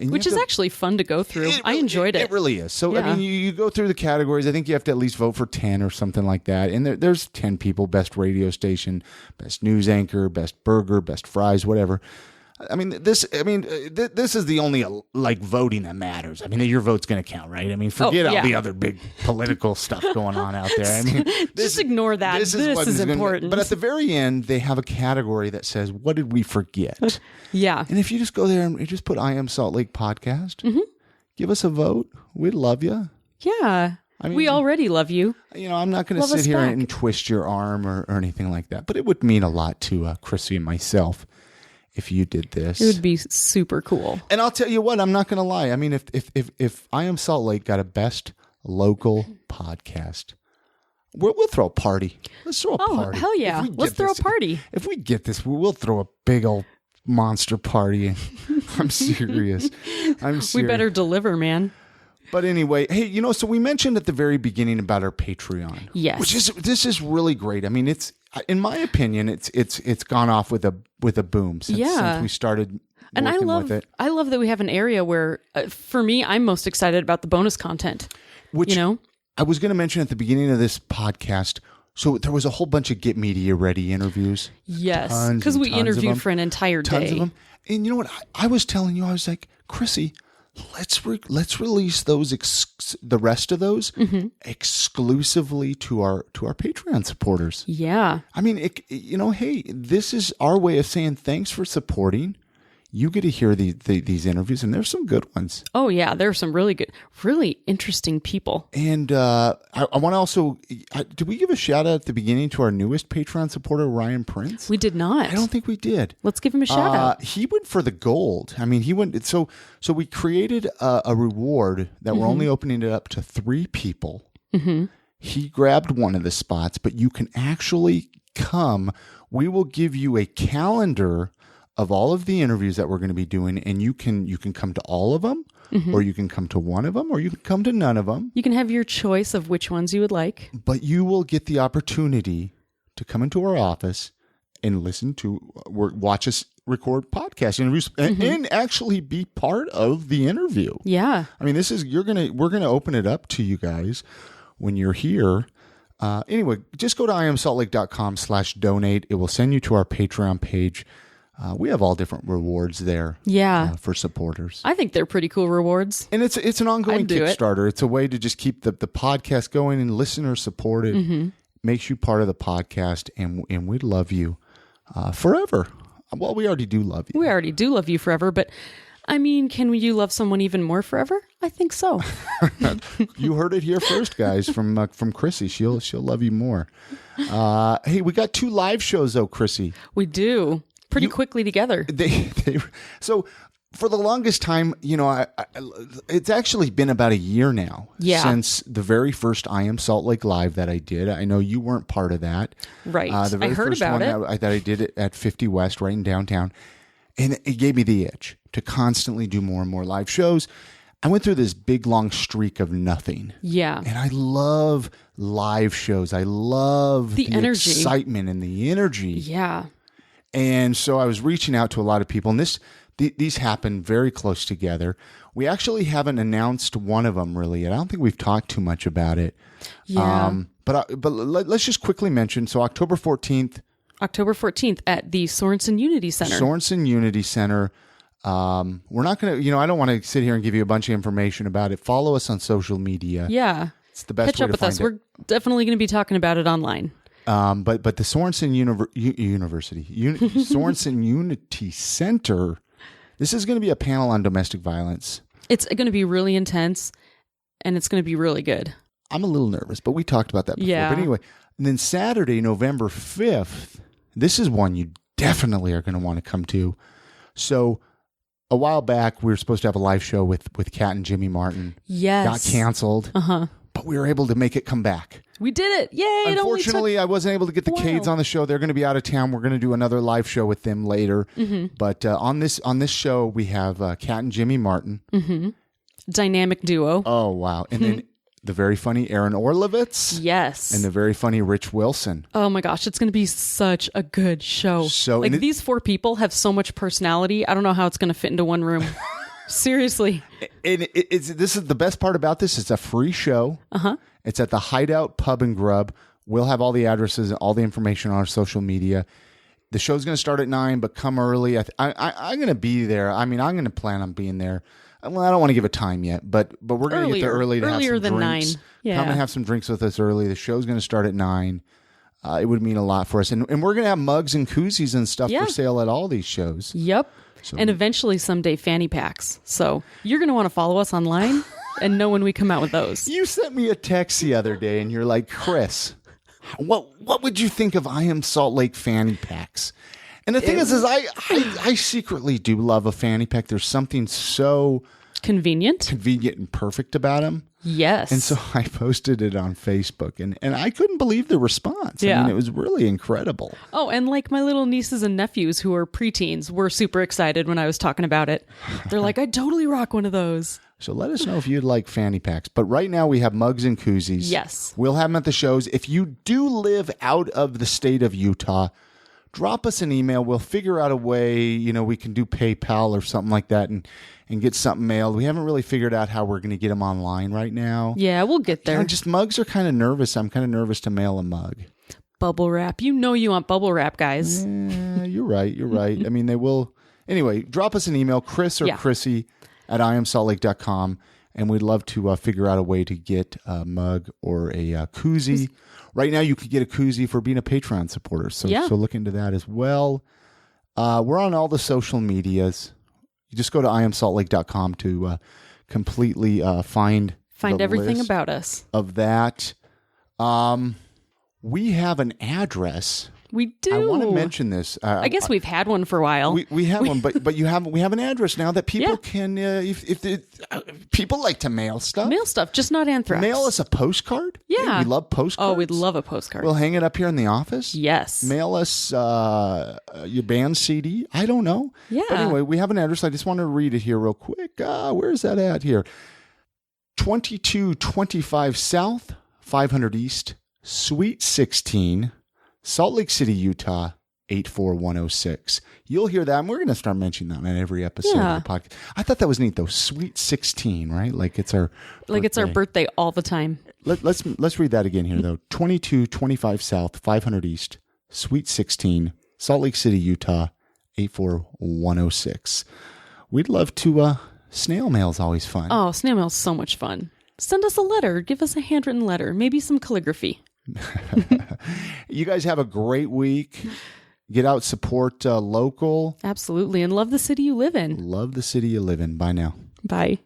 Which is actually fun to go through. I enjoyed it. It really is. So, yeah. I mean, you go through the categories. I think you have to at least vote for 10 or something like that. And there's 10 people: best radio station, best news anchor, best burger, best fries, whatever. I mean, this is the only voting that matters. I mean, your vote's going to count, right? I mean, forget all the other big political stuff going on out there. I mean, just ignore that. This is important. But at the very end, they have a category that says, "What did we forget?" Yeah. And if you just go there and you just put "I Am Salt Lake Podcast," give us a vote. We'd love you. Yeah. I mean, we already love you. I'm not going to sit here and twist your arm or anything like that. But it would mean a lot to Chrissy and myself if you did this. It would be super cool. And I'll tell you what, I'm not going to lie. I mean, if I Am Salt Lake got a best local podcast, we'll throw a party. Let's throw a party. Oh, hell yeah. Let's throw a party. If we get this, we'll throw a big old monster party. I'm serious. We better deliver, man. But anyway, hey, so we mentioned at the very beginning about our Patreon. Yes. This is really great. I mean, it's, in my opinion, it's gone off with a boom since we started working with it. I love that we have an area where, for me, I'm most excited about the bonus content. Which I was going to mention at the beginning of this podcast. So there was a whole bunch of Get Media Ready interviews. Yes, because we interviewed for an entire day. Tons of them. And you know what? I was telling you, I was like, Chrissy, let's release those the rest of those exclusively to our Patreon supporters. Yeah. I mean, hey, this is our way of saying thanks for supporting. You get to hear these interviews, and there's some good ones. Oh, yeah. There are some really good, really interesting people. And I want to also, did we give a shout out at the beginning to our newest Patreon supporter, Ryan Prince? We did not. I don't think we did. Let's give him a shout out. He went for the gold. I mean, he went, so we created a reward that we're only opening it up to 3 people. He grabbed one of the spots, but you can actually come. We will give you a calendar of all of the interviews that we're going to be doing, and you can come to all of them, or you can come to one of them, or you can come to none of them. You can have your choice of which ones you would like. But you will get the opportunity to come into our office and watch us record podcast interviews and actually be part of the interview. Yeah. I mean, we're going to open it up to you guys when you're here. Anyway, just go to iamsaltlake.com/donate. It will send you to our Patreon page. We have all different rewards there. Yeah. For supporters. I think they're pretty cool rewards. And it's an ongoing Kickstarter. It's a way to just keep the podcast going and listeners supported. Makes you part of the podcast, and we love you forever. Well, we already do love you. We already do love you forever, but I mean, can you love someone even more forever? I think so. You heard it here first, guys, from Chrissy. She'll love you more. Hey, we got 2 live shows though, Chrissy. We do. Pretty quickly together. So for the longest time, it's actually been about a year now since the very first I Am Salt Lake Live that I did. I know you weren't part of that. Right. The very I heard first about one it. that I did it at 50 West, right in downtown. And it gave me the itch to constantly do more and more live shows. I went through this big long streak of nothing. Yeah. And I love live shows. I love the energy. excitement and the energy. Yeah. And so I was reaching out to a lot of people, and these happen very close together. We actually haven't announced one of them really yet. I don't think we've talked too much about it. Yeah. But let's just quickly mention. So October 14th. October 14th at the Sorensen Unity Center. Sorensen Unity Center. We're not going to, I don't want to sit here and give you a bunch of information about it. Follow us on social media. Yeah. It's the best Catch way up to with find us. it. We're definitely going to be talking about it online. But the Sorensen Sorensen Unity Center, this is going to be a panel on domestic violence. It's going to be really intense, and it's going to be really good. I'm a little nervous, but we talked about that before. Yeah. But anyway, and then Saturday, November 5th, this is one you definitely are going to want to come to. So a while back, we were supposed to have a live show with Kat and Jimmy Martin. Yes. Got canceled. But we were able to make it come back. We did it. Yay. Unfortunately, I wasn't able to get the Cades on the show. They're going to be out of town. We're going to do another live show with them later. But on this show, we have Kat and Jimmy Martin. Dynamic duo. Oh, wow. And then the very funny Aaron Orlovitz. Yes. And the very funny Rich Wilson. Oh my gosh, it's going to be such a good show. So, like these four people have so much personality. I don't know how it's going to fit into one room. Seriously. And this is the best part about this. It's a free show. It's at the Hideout Pub and Grub. We'll have all the addresses and all the information on our social media. The show's going to start at 9, but come early. I'm going to be there. I mean, I'm going to plan on being there. Well, I don't want to give a time yet, but we're going to get there early to have some than drinks. 9. Yeah. Come and have some drinks with us early. The show's going to start at 9. It would mean a lot for us. And we're going to have mugs and koozies and stuff for sale at all these shows. Yep. And eventually someday fanny packs. So you're going to want to follow us online and know when we come out with those. You sent me a text the other day and you're like, Chris, what would you think of I Am Salt Lake fanny packs? And the thing is I secretly do love a fanny pack. There's something so convenient and perfect about them. Yes. And so I posted it on Facebook and I couldn't believe the response. Yeah. I mean, it was really incredible. Oh, and like my little nieces and nephews who are preteens were super excited when I was talking about it. They're like, I'd totally rock one of those. So let us know if you'd like fanny packs. But right now we have mugs and koozies. Yes. We'll have them at the shows. If you do live out of the state of Utah, drop us an email. We'll figure out a way, we can do PayPal or something like that and get something mailed. We haven't really figured out how we're going to get them online right now. Yeah, we'll get there. Just mugs are kind of nervous. I'm kind of nervous to mail a mug. Bubble wrap. You want bubble wrap, guys. You're right. I mean, they will. Anyway, drop us an email, Chris or Chrissy at iamsaltlake.com, and we'd love to figure out a way to get a mug or a koozie. Right now, you could get a koozie for being a Patreon supporter, so look into that as well. We're on all the social medias. You just go to iamsaltlake.com to completely find everything about us. Of that. We have an address. We do. I want to mention this. I guess we've had one for a while. We have one, but we have an address now that people can. If people like to mail stuff, just not anthrax. Mail us a postcard. Yeah, hey, we love postcards. Oh, we'd love a postcard. We'll hang it up here in the office. Yes. Mail us your band CD. I don't know. Yeah. But anyway, we have an address. I just want to read it here real quick. Where is that at here? 2225 South, 500 East, Suite 16. Salt Lake City, Utah, 84106. You'll hear that, and we're going to start mentioning that on every episode of the podcast. I thought that was neat, though. Sweet 16, right? Like it's our birthday all the time. Let's read that again here, though. 2225 South, 500 East, Suite 16, Salt Lake City, Utah, 84106. We'd love to. Snail mail is always fun. Oh, snail mail is so much fun. Send us a letter. Give us a handwritten letter. Maybe some calligraphy. You guys have a great week. Get out, support local. Absolutely. And love the city you live in. Love the city you live in. Bye now. Bye.